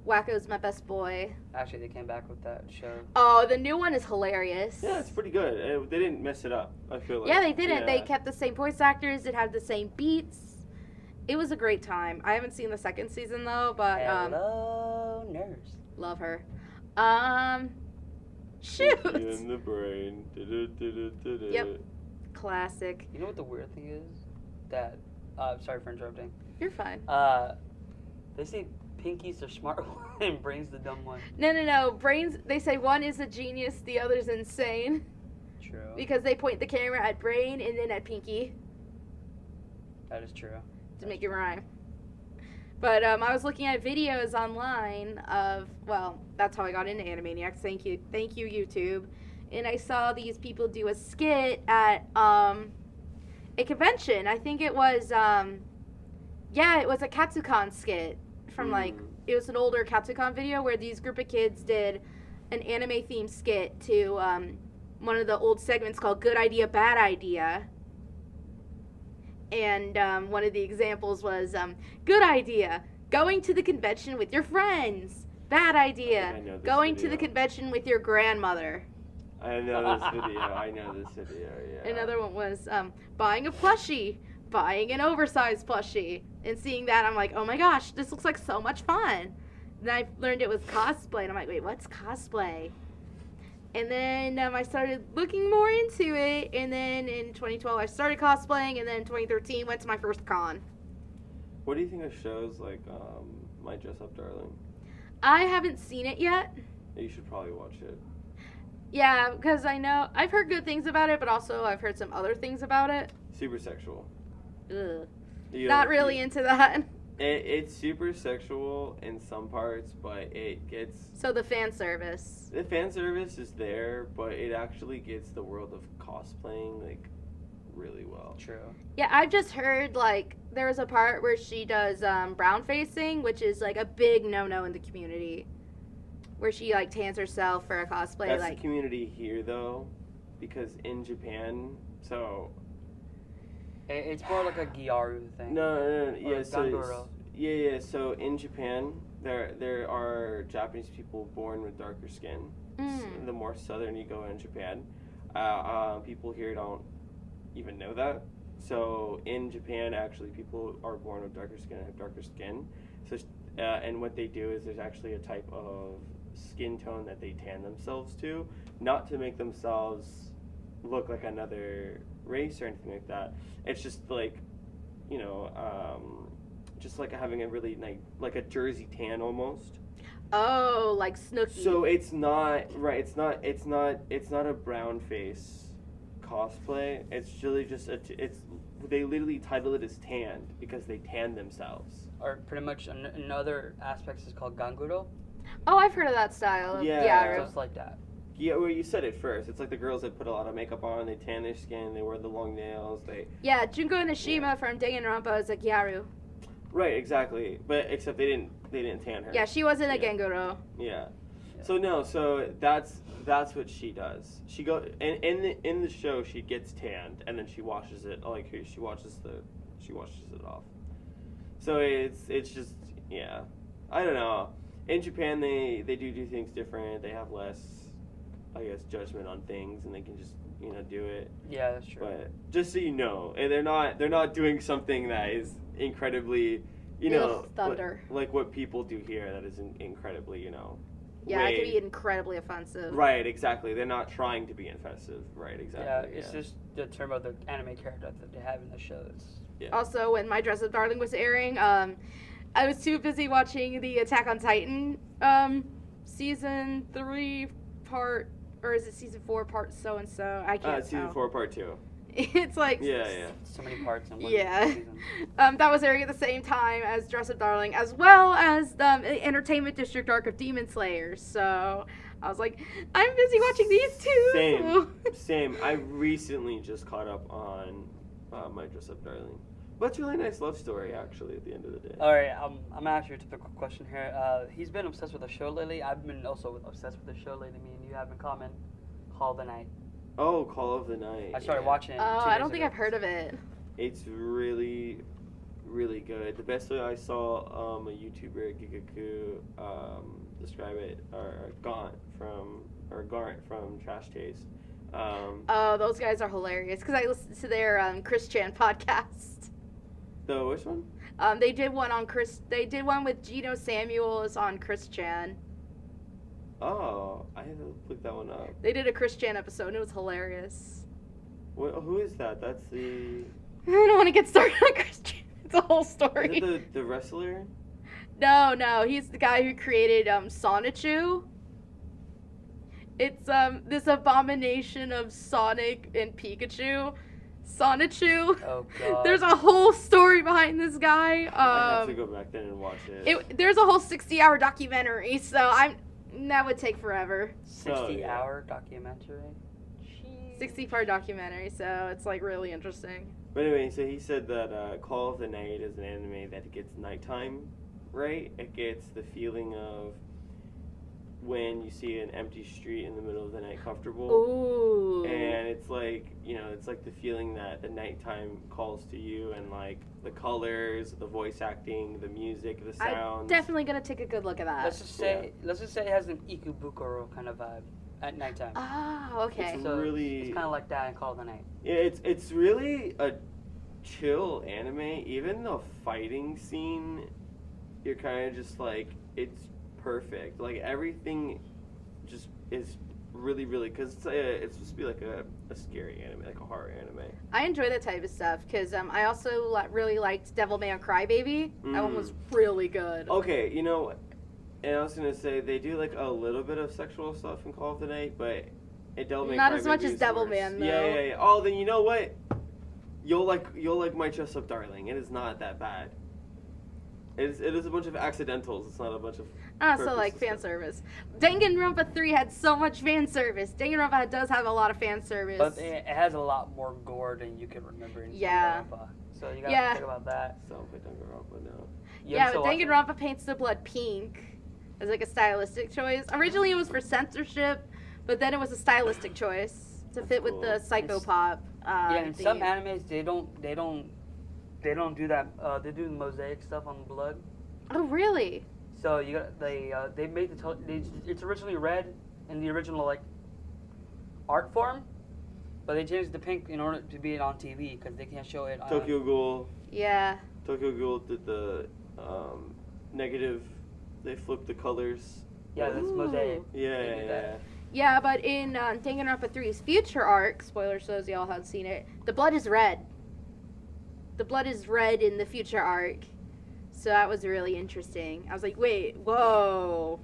Wacko's my best boy. Actually, they came back with that show. Oh, the new one is hilarious. Yeah, it's pretty good. They didn't mess it up, I feel like. Yeah, they didn't. Yeah. They kept the same voice actors. It had the same beats. It was a great time. I haven't seen the second season, though, but... Hello, nurse. Love her. Shoot! In the brain. Yep. Classic. You know what the weird thing is? That... sorry for interrupting. You're fine. They say Pinky's the smart one and Brain's the dumb one. No. Brains, they say one is a genius, the other's insane. True. Because they point the camera at Brain and then at Pinky. That is true. To make it rhyme. But I was looking at videos online of, well, that's how I got into Animaniacs. Thank you, YouTube. And I saw these people do a skit at a convention. I think it was, it was a Katsucon skit from it was an older Katsucon video where these group of kids did an anime themed skit to one of the old segments called Good Idea, Bad Idea. And one of the examples was, good idea, going to the convention with your friends. Bad idea, going to the convention with your grandmother. I know this video, yeah. Another one was buying a plushie, buying an oversized plushie. And seeing that, I'm like, oh my gosh, this looks like so much fun. Then I learned it was cosplay, and I'm like, wait, what's cosplay? And then I started looking more into it, and then in 2012 I started cosplaying, and then in 2013 went to my first con. What do you think of shows like My Dress Up Darling? I haven't seen it yet. You should probably watch it. Yeah, because I've heard good things about it, but also I've heard some other things about it. Super sexual. Ugh. Not really into that. It's super sexual in some parts, but it gets... So the fan service. The fan service is there, but it actually gets the world of cosplaying, like, really well. True. Yeah, I've just heard, like, there's a part where she does brown facing, which is, like, a big no-no in the community. Where she, like, tans herself for a cosplay. That's like the community here, though, because in Japan, so... It's more like a Gyaru thing. No. Yeah, Gandoro. So in Japan, there are Japanese people born with darker skin. So the more southern you go in Japan, people here don't even know that. So in Japan, actually, people are born with darker skin and have darker skin. So and what they do is there's actually a type of skin tone that they tan themselves to, not to make themselves look like another race or anything like that. It's just like, just like having a really nice, like a jersey tan almost. Oh, like Snooki. So it's not right. It's not a brown face cosplay. It's really just they literally title it as tanned because they tan themselves. Or pretty much in other aspects is called ganguro. Oh, I've heard of that style. Yeah. Just like that. Yeah, well, you said it first. It's like the girls that put a lot of makeup on, they tan their skin, they wear the long nails, Yeah, Junko Nishima from Danganronpa is a Gyaru. Right, exactly. But except they didn't tan her. Yeah, she wasn't a Ganguro. Yeah. So that's what she does. She in the show she gets tanned and then she washes it she washes it off. So it's just I don't know. In Japan they do things different. They have less, I guess, judgment on things, and they can just do it. Yeah, that's true. But just so you know, and they're not doing something that is incredibly thunder like what people do here. That is incredibly Yeah, it can be incredibly offensive. Right, exactly. They're not trying to be offensive. Right, exactly. Yeah, it's just the term of the anime character that they have in the shows. Yeah. Also, when My Dress Up Darling was airing, I was too busy watching the Attack on Titan season 3 part, or is it season 4 part so and so? I can't. Season 4 part 2. It's like So many parts in one season. That was airing at the same time as Dress Up Darling, as well as the Entertainment District arc of Demon Slayer. So I was like, I'm busy watching these two. Same. I recently just caught up on My Dress Up Darling. But it's a really nice love story, actually, at the end of the day. All right, I'm gonna ask you a typical question here. He's been obsessed with a show lately. I've been also obsessed with a show lately. Me and you have in common. Call of the Night. Oh, Call of the Night. I started watching it. Oh, I don't think I've heard of it. It's really, really good. The best way I saw a YouTuber, Gigaku, describe it, or Gaunt from Trash Taste. Oh, those guys are hilarious because I listened to their Chris Chan podcast. The which one? They did one with Gino Samuels on Chris Chan. Oh, I have to look that one up. They did a Chris Chan episode and it was hilarious. Who is that? That's the... I don't want to get started on Chris Chan. It's a whole story. Is it the wrestler? No. He's the guy who created Sonichu. It's this abomination of Sonic and Pikachu. Sonichu. Oh god. There's a whole story behind this guy. I have to go back then and watch it. There's a whole 60-hour documentary, so that would take forever. 60-hour documentary. 60-part documentary, so it's like really interesting. But anyway, so he said that Call of the Night is an anime that gets nighttime, right? It gets the feeling of when you see an empty street in the middle of the night comfortable. Ooh. And it's like, it's like the feeling that the nighttime calls to you, and like the colors, the voice acting, the music, the sounds. I'm definitely gonna take a good look at that. Let's just say it has an Ikebukuro kind of vibe at nighttime. Oh, okay. It's So really, it's kind of like that in Call of the Night. yeah, it's really a chill anime. Even the fighting scene, you're kind of just like, it's perfect. Like everything just is really, really, because it's supposed to be like a scary anime, like a horror anime. I enjoy that type of stuff because I also really liked Devilman Crybaby. That one was really good. Okay, and I was gonna say they do like a little bit of sexual stuff in Call of the Night, but Devilman Not Crybaby as much as is the worst. Devilman, though. Yeah. Oh, then you know what? You'll like My Dress Up Darling. It is not that bad. It is a bunch of accidentals. It's not a bunch of. So like fan service. Danganronpa 3 had so much fan service. Danganronpa does have a lot of fan service. But it has a lot more gore than you can remember in Danganronpa. So you gotta think about that. Sounds like Danganronpa now. Yeah, but Danganronpa paints the blood pink as like a stylistic choice. Originally it was for censorship, but then it was a stylistic choice to fit with the psychopop. In some animes they don't do that. They do the mosaic stuff on the blood. Oh really? So you got they made it's originally red in the original like art form, but they changed the pink in order to be on TV because they can't show it. Tokyo Ghoul. Yeah. Tokyo Ghoul did the negative. They flipped the colors. Yeah, that's mosaic. Yeah. Yeah, but in Danganronpa 3's future arc, spoilers so y'all haven't seen it, the blood is red. The blood is red in the future arc. So that was really interesting. I was like, wait, whoa,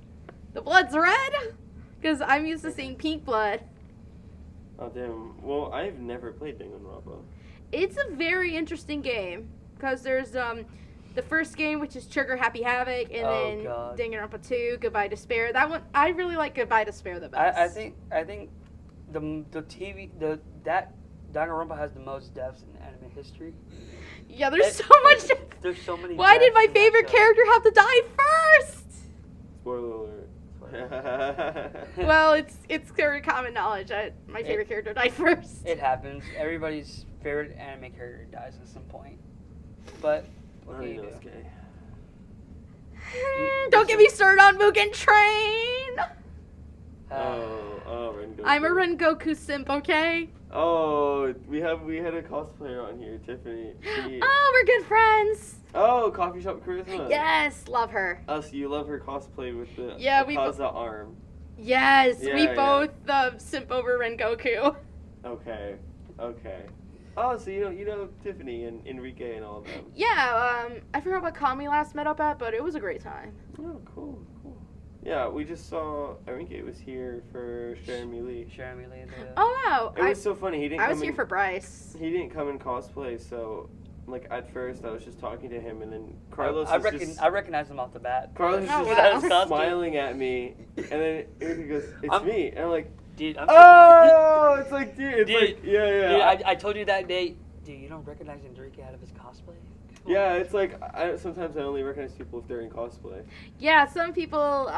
the blood's red? Because I'm used to seeing pink blood. Oh damn. Well, I've never played Danganronpa. It's a very interesting game because there's the first game, which is Trigger Happy Havoc, and then Danganronpa 2, Goodbye Despair. That one I really like Goodbye Despair the best. I think that Danganronpa has the most deaths in anime history. Yeah, there's so much. There's so many. Why did deaths my in that favorite show. character have to die first? Spoiler alert. Well, it's very common knowledge that my favorite character died first. It happens. Everybody's favorite anime character dies at some point. But what can you do? Gay. Don't get me started on Mugen Train. Rengoku. I'm a Rengoku simp, okay? Oh, we had a cosplayer on here, Tiffany. Oh, we're good friends. Oh, Coffee Shop Charisma. Yes, love her. Oh, so you love her cosplay with the we Akaza arm. Yes, Yeah, we yeah. both simp over Rengoku. Okay. Oh, so you know Tiffany and Enrique and all of them. Yeah, I forgot what con we last met up at, but it was a great time. Oh, cool. Yeah, we just saw Enrique was here for Jeremy Lee. Jeremy Lee. Oh wow! It was so funny. He didn't. I was here for Bryce. He didn't come in cosplay, so like at first I was just talking to him, and then Carlos. I recognized him off the bat. Carlos Oh, was wow. just smiling at me, and then Enrique goes, "It's me," and I'm like, Dude, "Oh, it's like, dude, like, yeah." Dude, I told you that day. Dude, you don't recognize Enrique out of his cosplay? Yeah, it's like sometimes I only recognize people if they're in cosplay. Yeah, some people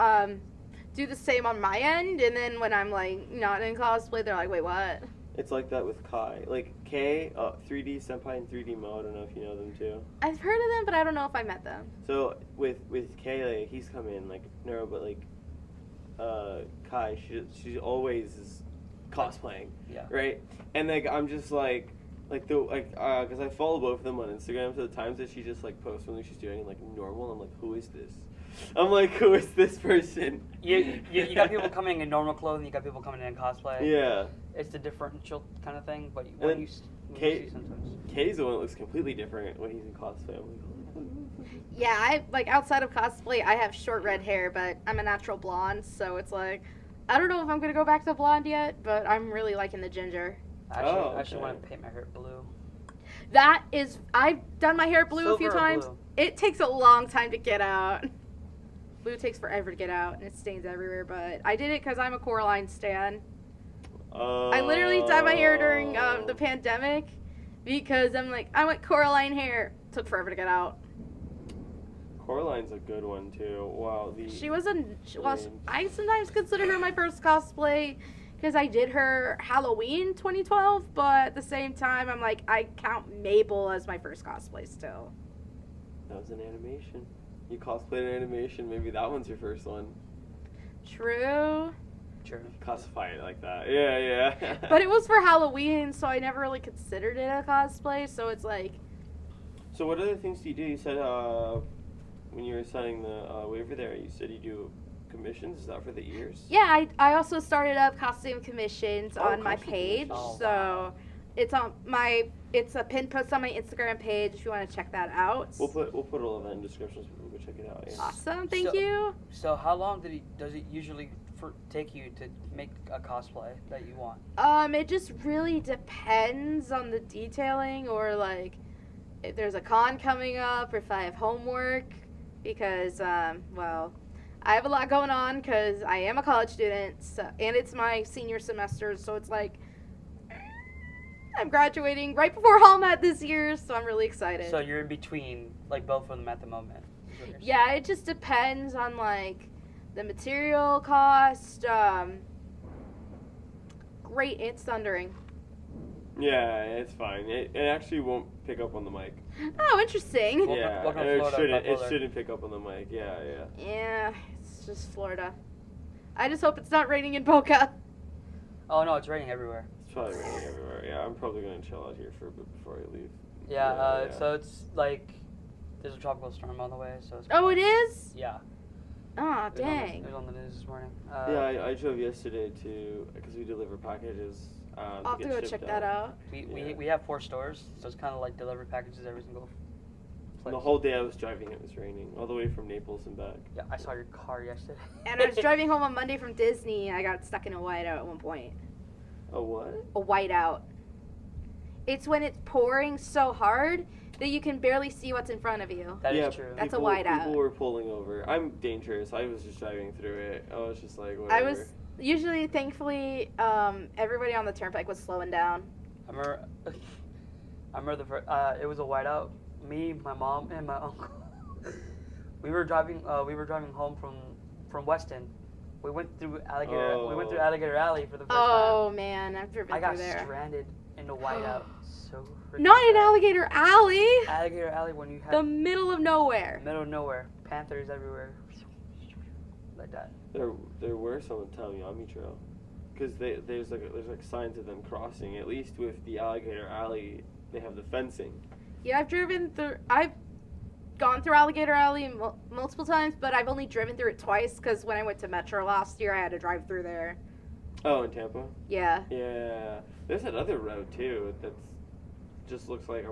do the same on my end, and then when I'm like not in cosplay, they're like, "Wait, what?" It's like that with Kai. Like Kay, 3D Senpai and 3D Mo. I don't know if you know them too. I've heard of them, but I don't know if I met them. So with Kay, like, he's come in like no, but like Kai, she always is cosplaying. Yeah. Right. And like I'm just like because I follow both of them on Instagram, so the times that she just like posts something she's doing like normal, I'm like, who is this? I'm like, who is this person? You got people coming in normal clothing, you got people coming in cosplay. Yeah. It's the differential kind of thing, but then you see sometimes. Kay's the one that looks completely different when he's in cosplay. I'm like, Yeah, I like outside of cosplay, I have short red hair, but I'm a natural blonde, so it's like I don't know if I'm gonna go back to blonde yet, but I'm really liking the ginger. I actually want to paint my hair blue. That is, I've done my hair blue a few Silver or times. blue? It takes a long time to get out. Blue takes forever to get out, and it stains everywhere. But I did it because I'm a Coraline stan. I literally dyed my hair during the pandemic because I'm like, I want Coraline hair. Took forever to get out. Coraline's a good one too. Wow. I sometimes consider her my first cosplay because I did her Halloween 2012, but at the same time, I'm like, I count Mabel as my first cosplay still. That was an animation. You cosplayed an animation. Maybe that one's your first one. True. Classify it like that. Yeah. But it was for Halloween, so I never really considered it a cosplay, so it's like... So what other things do you do? You said when you were signing the waiver there, you said you do commissions. Is that for the ears? Yeah, I also started up costume commissions on my costume page, commissions. so it's a pinned post on my Instagram page if you want to check that out. We'll put all of that in description so people can check it out. Yeah. Awesome, thank you. So how long does it usually take you to make a cosplay that you want? It just really depends on the detailing, or like if there's a con coming up, or if I have homework, because well, I have a lot going on because I am a college student, and it's my senior semester, so it's like I'm graduating right before Hallmat this year, so I'm really excited. So you're in between, like, both of them at the moment. Yeah, it just depends on like the material cost. Great, it's thundering. Yeah, it's fine. It actually won't pick up on the mic. Oh, interesting. Welcome to it Florida, shouldn't pick up on the mic. Yeah. Yeah, it's just Florida. I just hope it's not raining in Boca. Oh no, it's raining everywhere. It's probably raining everywhere. Yeah, I'm probably gonna chill out here for a bit before I leave. Yeah, so it's like there's a tropical storm on the way, so it's... Oh, it is? Yeah. Oh, dang. It was on the news this morning. I drove yesterday because we deliver packages. I'll have to go check that out. We have 4 stores, so it's kind of like delivery packages every single place. The whole day I was driving, it was raining, all the way from Naples and back. Yeah, I saw your car yesterday. And I was driving home on Monday from Disney. I got stuck in a whiteout at one point. A what? A whiteout. It's when it's pouring so hard that you can barely see what's in front of you. That Yeah, is true. That's a people, whiteout. People were pulling over. I'm dangerous. I was just driving through it. I was just like, whatever. I was usually, thankfully, everybody on the turnpike was slowing down. I remember it was a whiteout. Me, my mom, and my uncle. we were driving home from Weston. We went through Alligator. We went through Alligator Alley for the first time. Oh man, I've driven I got through there. stranded in the whiteout. So freaking Not in bad. Alligator Alley. Alligator Alley when you have The middle of nowhere. middle of nowhere, panthers everywhere, like that. There were some on Talayami Trail, because there's like signs of them crossing. At least with the Alligator Alley, they have the fencing. Yeah, I've gone through Alligator Alley multiple times, but I've only driven through it twice because when I went to Metro last year, I had to drive through there. Oh, in Tampa. Yeah. Yeah, there's that other road too. That's just looks like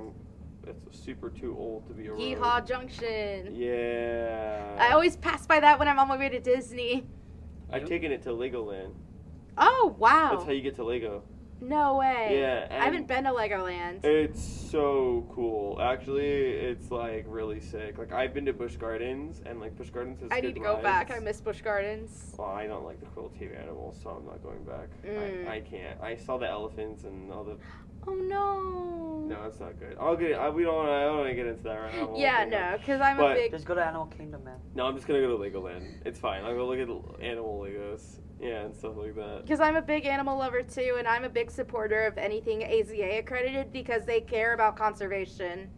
it's super too old to be a road. Yeehaw Junction. Yeah. I always pass by that when I'm on my way to Disney. I've taken it to Legoland. Oh, wow. That's how you get to Lego. No way. Yeah, I haven't been to Legoland. It's so cool. Actually, it's like really sick. Like I've been to Busch Gardens, and like Busch Gardens has I good need to go rides. back. I miss Busch Gardens. Well, I don't like the cruelty of animals, so I'm not going back. Mm. I can't. I saw the elephants and all the. Oh, no. No, it's not good. I'll get. We don't. I don't want to get into that right now. Yeah, no, because I'm But- a big... Just go to Animal Kingdom, man. No, I'm just gonna go to Legoland. It's fine. I'll go look at animal Legos. Yeah, and stuff like that. Because I'm a big animal lover, too, and I'm a big supporter of anything AZA accredited because they care about conservation.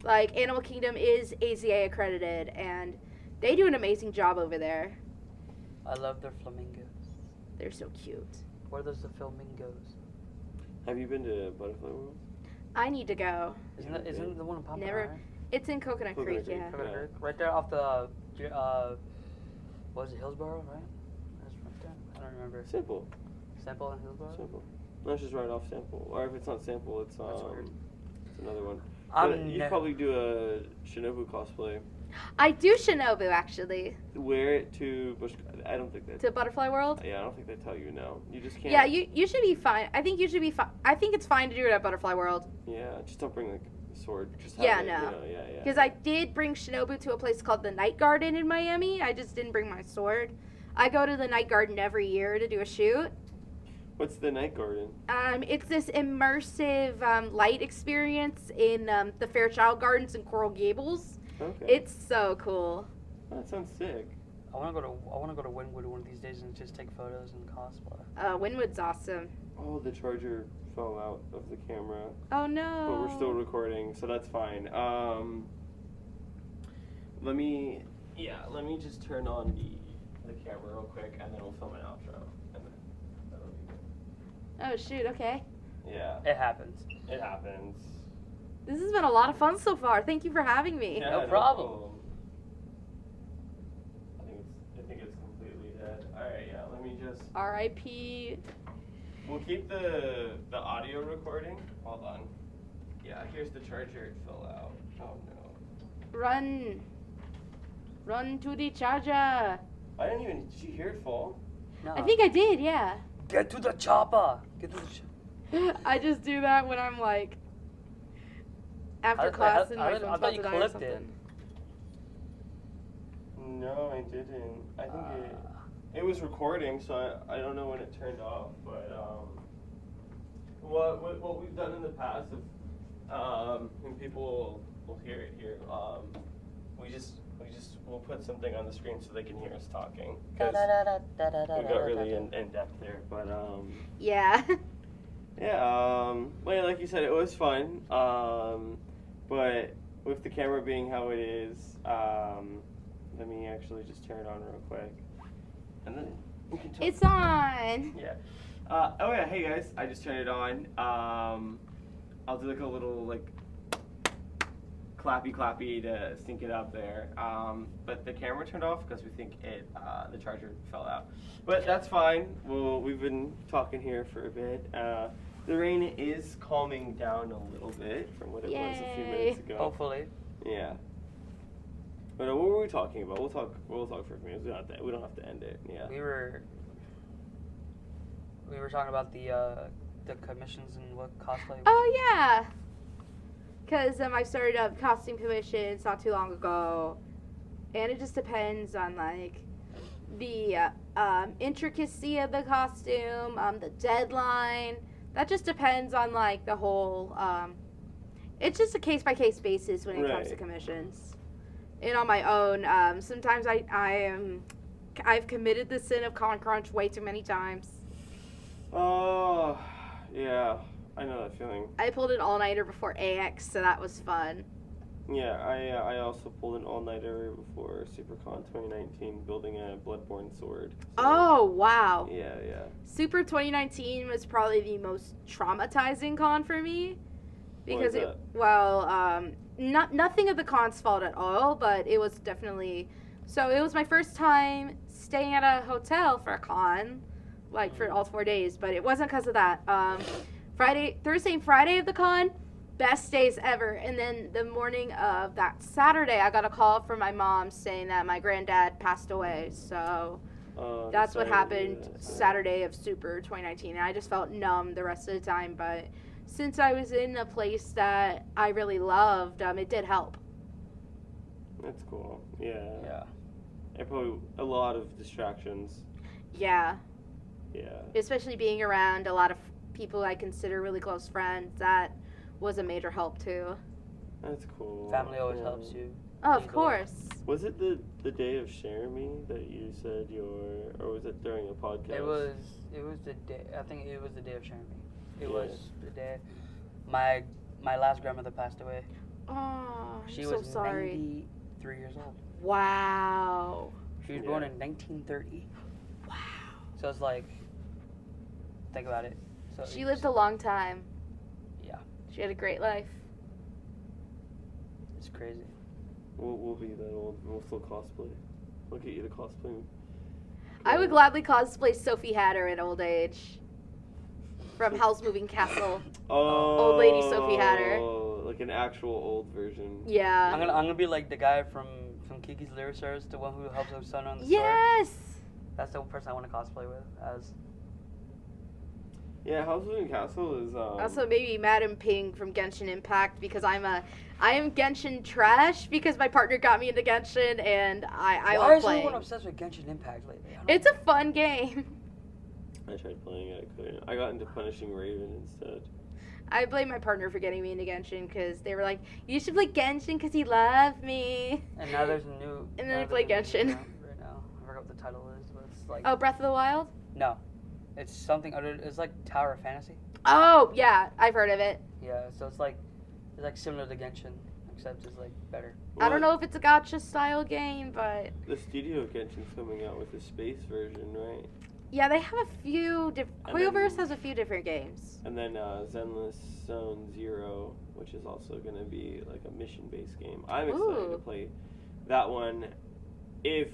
Like, Animal Kingdom is AZA accredited, and they do an amazing job over there. I love their flamingos. They're so cute. Where there's the flamingos? Have you been to Butterfly World? I need to go. Isn't it the one in Pompano? Never- Right? It's in Coconut Coconut Creek, Creek. yeah. Coconut Yeah. Creek? Right there off the what is it, Hillsborough, right? That's right there. I don't remember. Simple. Sample and Hillsborough. Simple. No, it's just right off Sample. Or if it's not Sample, it's That's weird. it's another one. I'm But you ne- probably do a Shinobu cosplay. I do Shinobu, actually, Wear it to Busch. I don't think that. to Butterfly World. Yeah, I don't think they tell you no. You just can't. Yeah, you should be fine. I think you should be fine. I think it's fine to do it at Butterfly World. Yeah, just don't bring like a sword. Just have Yeah, it, no. You know, yeah. Because I did bring Shinobu to a place called the Night Garden in Miami. I just didn't bring my sword. I go to the Night Garden every year to do a shoot. What's the Night Garden? It's this immersive light experience in the Fairchild Gardens in Coral Gables. Okay. It's so cool. Oh, that sounds sick. I want to go to Wynwood one of these days and just take photos and cosplay. Wynwood's awesome. Oh, the charger fell out of the camera. Oh no. But we're still recording, so that's fine. Let me just turn on the camera real quick, and then we'll film an outro, and then that'll be good. Oh shoot. Okay. Yeah, It happens. it happens. This has been a lot of fun so far. Thank you for having me. Yeah, No problem. I think it's completely dead. All right, yeah. Let me just. R.I.P. We'll keep the audio recording. Hold on. Yeah, here's the charger. It fell out. Oh no. Run to the charger. I didn't even. Did you hear it fall? No. I think I did. Yeah. Get to the chopper. Get to the chopper. I just do that when I'm like after class and my I phone's thought about you to die or clipped something. it. No, I didn't. I think it was recording, so I don't know when it turned off. But what we've done in the past, and people will hear it here, we'll put something on the screen so they can hear us talking. 'Cause we got really in depth there, but Yeah. yeah, well, like you said, it was fun. But with the camera being how it is, let me actually just turn it on real quick, and then we can talk. It's on. Yeah. Oh yeah. Hey guys, I just turned it on. I'll do like a little like clappy to sync it up there. But the camera turned off because we think the charger fell out. But that's fine. Well, we've been talking here for a bit. The rain is calming down a little bit from what it was a few minutes ago. Hopefully. Yeah. But what were we talking about? We'll talk for a few minutes. We don't have to end it. Yeah. We were talking about the commissions and what cosplay. Oh yeah. Because I started up costume commissions not too long ago, and it just depends on like the intricacy of the costume, the deadline. That just depends on like the whole. It's just a case by case basis when it comes to commissions. And on my own, sometimes I've committed the sin of con crunch way too many times. Oh, yeah. I know that feeling. I pulled an all-nighter before AX, so that was fun. Yeah, I also pulled an all-nighter before SuperCon 2019 building a Bloodborne sword. So, Oh, wow. Yeah. Super 2019 was probably the most traumatizing con for me. Because nothing of the con's fault at all, but it was definitely... So it was my first time staying at a hotel for a con, like for all 4 days, but it wasn't because of that. Thursday and Friday of the con, best days ever. And then the morning of that Saturday, I got a call from my mom saying that my granddad passed away. So that's what happened Saturday of Super 2019. And I just felt numb the rest of the time. But since I was in a place that I really loved, it did help. That's cool. Yeah. Yeah. And probably a lot of distractions. Yeah. Yeah. Especially being around a lot of people I consider really close friends. That was a major help too. That's cool. Family always helps you. Oh, of course. Was it the day of Share Me that you said or was it during a podcast? It was the day. I think it was the day of sharing me. It was the day. My last grandmother passed away. Oh, She I'm was so sorry. 93 years old. Wow. She was born in 1930. Wow. So it's like, think about it. So She lived a long time. Yeah. She had a great life. It's crazy. We'll be that old. We'll still cosplay. We'll get you to cosplay. I would gladly cosplay Sophie Hatter in old age. From Howl's Moving Castle. Oh. Old lady Sophie Hatter. Like an actual old version. Yeah. I'm gonna be like the guy from Kiki's Lyric Service, the one who helps her son on the Yes. sword. That's the person I want to cosplay with as. Yeah, House of Castle is Also maybe Madam Ping from Genshin Impact because I am Genshin trash because my partner got me into Genshin and I Why love is playing. everyone obsessed with Genshin Impact lately? It's a fun game. I tried playing it, I couldn't. I got into Punishing Raven instead. I blame my partner for getting me into Genshin because they were like, you should play Genshin because he loved me. And now there's a new. And then I play Genshin. Right now, I forgot what the title is, but it's like. Oh, Breath of the Wild? No, it's something other. It's like Tower of Fantasy. Oh, yeah, I've heard of it. Yeah, so it's like similar to Genshin, except it's like better. I don't know if it's a gacha style game, but The studio Genshin's coming out with a space version, right? yeah, they have a few And Koyoverse then- has a few different games. And then Zenless Zone Zero, which is also going to be like a mission-based game. I'm excited to Ooh. play that one if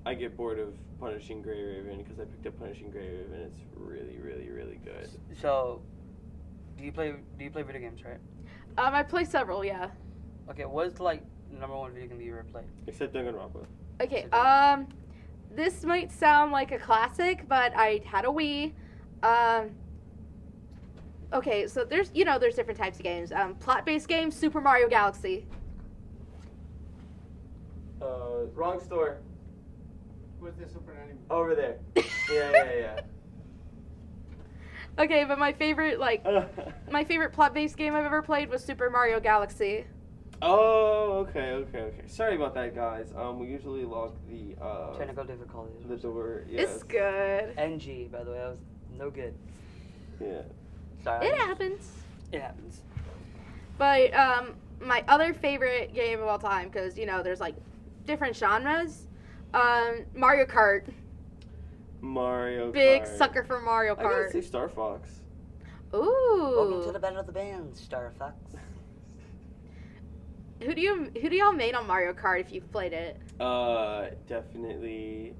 I get bored of Punishing Grey Raven, because I picked up Punishing Grey Raven. It's really, really, really good. So, do you play video games, right? I play several, yeah. Okay, what's like number one video game you ever played? Except Danganronpa. Okay, this might sound like a classic, but I had a Wii. Okay, so there's different types of games. Plot-based games, Super Mario Galaxy. Wrong store. Where's the Super Nintendo? Over there. Yeah. Okay, but my favorite plot-based game I've ever played was Super Mario Galaxy. Oh, okay. Sorry about that, guys. We usually lock the Technical difficulties. the door. Yes. It's good. NG, by the way, that was no good. Yeah. Sorry. It happens. It happens. But my other favorite game of all time, because there's like different genres. Mario Kart. Mario Big Kart. sucker for Mario I gotta Kart. say Star Fox. Ooh. Welcome to the battle of the bands, Star Fox. Who do y'all main on Mario Kart if you've played it? Definitely.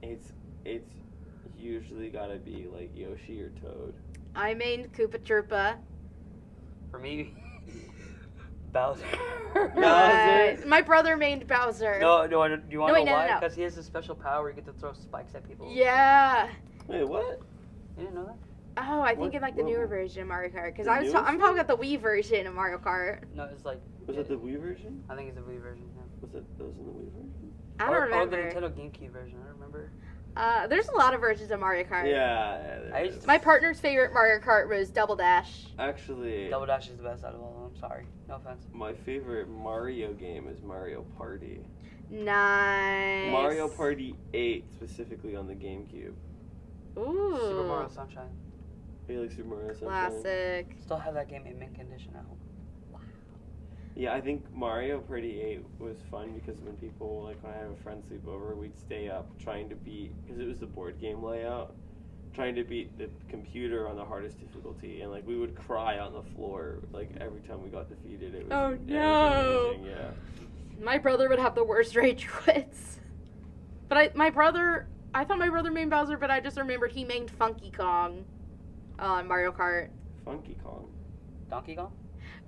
It's usually gotta be like Yoshi or Toad. I mained Koopa Troopa. For me, Bowser. Bowser? My brother mained Bowser. No, do you want to know no, why? no. Because he has a special power where you get to throw spikes at people. Yeah. Wait, what? You didn't know that? Oh, I think What- in like the what- newer version of Mario Kart. Because The I'm newest talking one? about the Wii version of Mario Kart. No, it's like. Was it the Wii version? I think it's the Wii version. Yeah. Was it those in the Wii version? I don't Or remember. the Nintendo GameCube version. I don't remember. There's a lot of versions of Mario Kart. Yeah. there I it used is. to- My partner's favorite Mario Kart was Double Dash. Actually, Double Dash is the best out of all of them. Sorry. No offense. my favorite Mario game is Mario Party. Nice. Mario Party 8, specifically on the GameCube. Ooh. Super Mario Sunshine. You like Super Mario Sunshine? Classic. Still have that game in mint condition at home. Yeah, I think Mario Party 8 was fun because when people, like when I have a friend sleep over, we'd stay up trying to beat, because it was the board game layout, trying to beat the computer on the hardest difficulty, and like we would cry on the floor like every time we got defeated. It was, Oh, it was no. amazing, yeah. My brother would have the worst rage quits. But I thought my brother mained Bowser, but I just remembered he mained Funky Kong on Mario Kart. Funky Kong. Donkey Kong?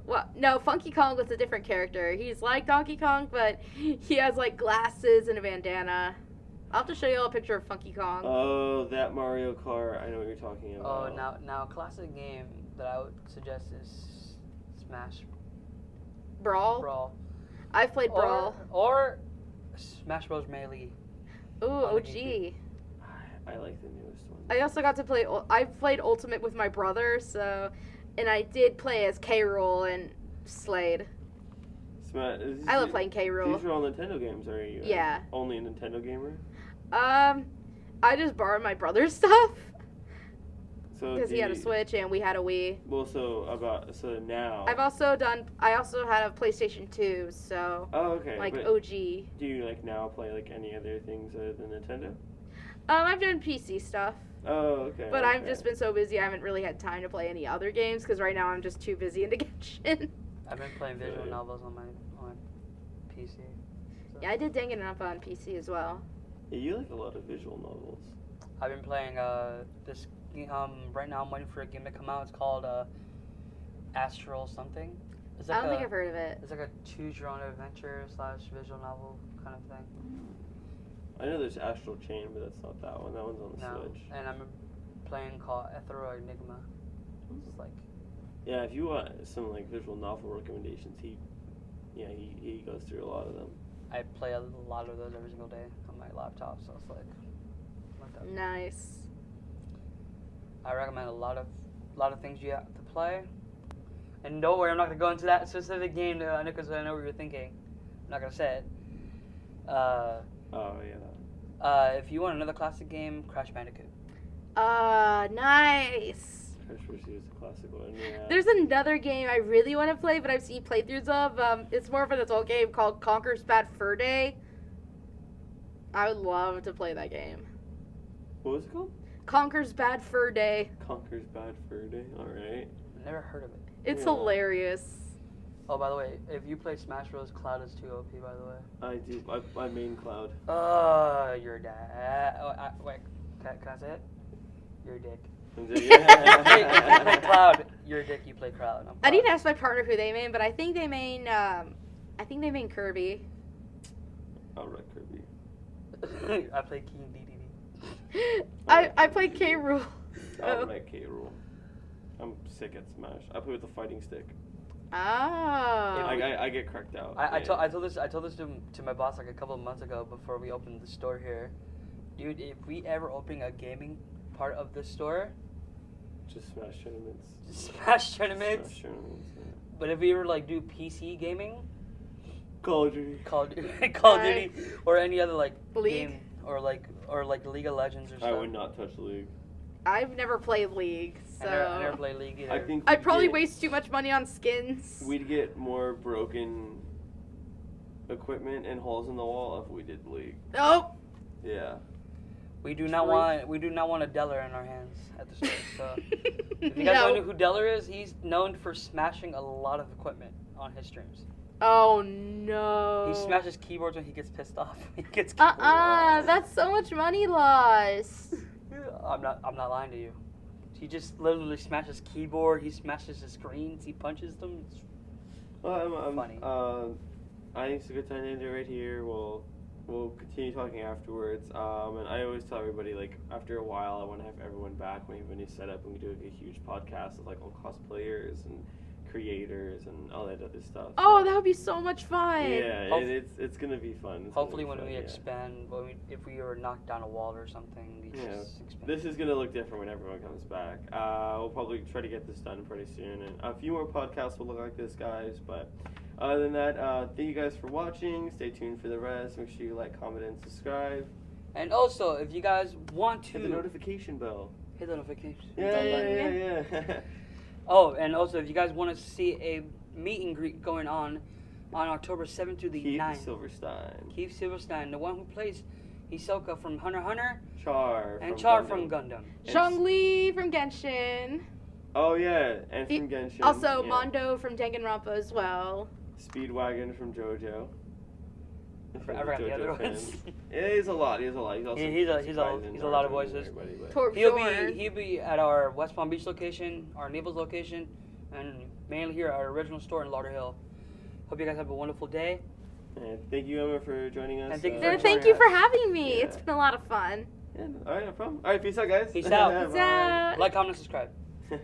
Well, no, Funky Kong was a different character. He's like Donkey Kong, but he has like glasses and a bandana. I'll have to show you all a picture of Funky Kong. Oh, that Mario Kart. I know what you're talking Oh, about. now a classic game that I would suggest is Smash Brawl? Brawl. I've played Brawl. Or Smash Bros. Melee. Ooh, on the OG. GameCube. I like the newest one. I also got to play. I've played Ultimate with my brother, and I did play as K. Rool and Slade. I love playing K. Rool. These are all Nintendo games, are you? Yeah. Only a Nintendo gamer? I just borrowed my brother's stuff So because he had a Switch and we had a Wii. Well, so now. I also had a PlayStation 2, so Oh, okay. like but OG. do you like now play like any other things other than Nintendo? I've done PC stuff, Oh, okay. but I've okay. just been so busy I haven't really had time to play any other games because right now I'm just too busy into Genshin. I've been playing visual Yeah. novels on my PC. So. Yeah, I did Danganronpa on PC as well. Yeah, you like a lot of visual novels. I've been playing this right now. I'm waiting for a game to come out. It's called Astral something. It's like I don't think I've heard of it. It's like a choose your own adventure / visual novel kind of thing. I know there's Astral Chain, but that's not that one. That one's on the No, Switch. and I'm playing called Ethereal Enigma. It's like Yeah, if you want some like visual novel recommendations, he goes through a lot of them. I play a lot of those every single day on my laptop, so it's like that. Nice. I recommend a lot of things you have to play. And don't worry, I'm not gonna go into that specific game because I know what you're thinking. I'm not gonna say it. Oh yeah. If you want another classic game, Crash Bandicoot. Nice. Crash Pursuit is a classic one. Yeah. There's another game I really want to play, but I've seen playthroughs of. It's more of an adult game called Conker's Bad Fur Day. I would love to play that game. What was it called? Conker's Bad Fur Day. Conker's Bad Fur Day. All right. Never heard of it. It's Yeah. hilarious. Oh, by the way, if you play Smash Bros, Cloud is too OP. By the way. I do. I main Cloud. Your dad. Wait, can I say it? You're a dick. You play Cloud. You're a dick. You play Cloud. I need to ask my partner who they main, but I think they main. I think they main Kirby. I'll wreck Kirby. I play King DDD. I played K. Rool. I'll wreck K. Rool. I'm sick at Smash. I play with the fighting stick. Oh. I get cracked out. I yeah. told this to my boss like a couple of months ago before we opened the store here. Dude, if we ever open a gaming part of the store, Just Smash tournaments. Smash tournaments. Smash tournaments. Yeah. But if we ever like do PC gaming, Call of Duty. Call of Duty, or any other like League. game, or like League of Legends or something. I would not touch League. I've never played League, so I never play League either. I think I'd probably waste too much money on skins. we'd get more broken equipment and holes in the wall if we did League. Oh. Yeah. We do not want a Deller in our hands at the store. So if you guys No. don't know who Deller is, he's known for smashing a lot of equipment on his streams. Oh no. He smashes keyboards when he gets pissed off. He gets That's so much money lost. I'm not lying to you. He just literally smashes keyboard. He smashes the screens. He punches them. It's Well, I'm funny. I think it's a good time to end it right here. We'll continue talking afterwards. And I always tell everybody, like, after a while, I want to have everyone back when we have a new setup and we do like a huge podcast of like all cosplayers and creators and all that other stuff. Oh, that would be so much fun. Yeah, it's gonna be fun. It's Hopefully, gonna when be we fun, expand, if we were knocked down a wall or something, we Yeah. just expand. This is gonna look different when everyone comes back. We'll probably try to get this done pretty soon, and a few more podcasts will look like this, guys. But other than that, thank you guys for watching. Stay tuned for the rest. Make sure you like, comment, and subscribe. And also, if you guys want to Hit the notification bell. hit the notification. Yeah. Oh, and also, if you guys want to see a meet and greet going on October 7th through the Keith 9th. Silverstein. Keith Silverstein, the one who plays Hisoka from Hunter x Hunter Char. and from Char Gundam. from Gundam. Zhongli from Genshin. Oh yeah, and from Genshin. Also, yeah. Mondo from Danganronpa as well. Speedwagon from JoJo. I forgot the other ones. Yeah, he's a lot. He's also He's a lot of voices. Torp He'll Shore. be at our West Palm Beach location, our Naples location, and mainly here at our original store in Lauderhill. Hope you guys have a wonderful day. And thank you, Emma, for joining us. And thank you No, for thank joining you us. for having me. Yeah. It's been a lot of fun. Yeah, all right, no problem. All right, peace out, guys. Peace out. Peace out. Like, comment, subscribe. Bye.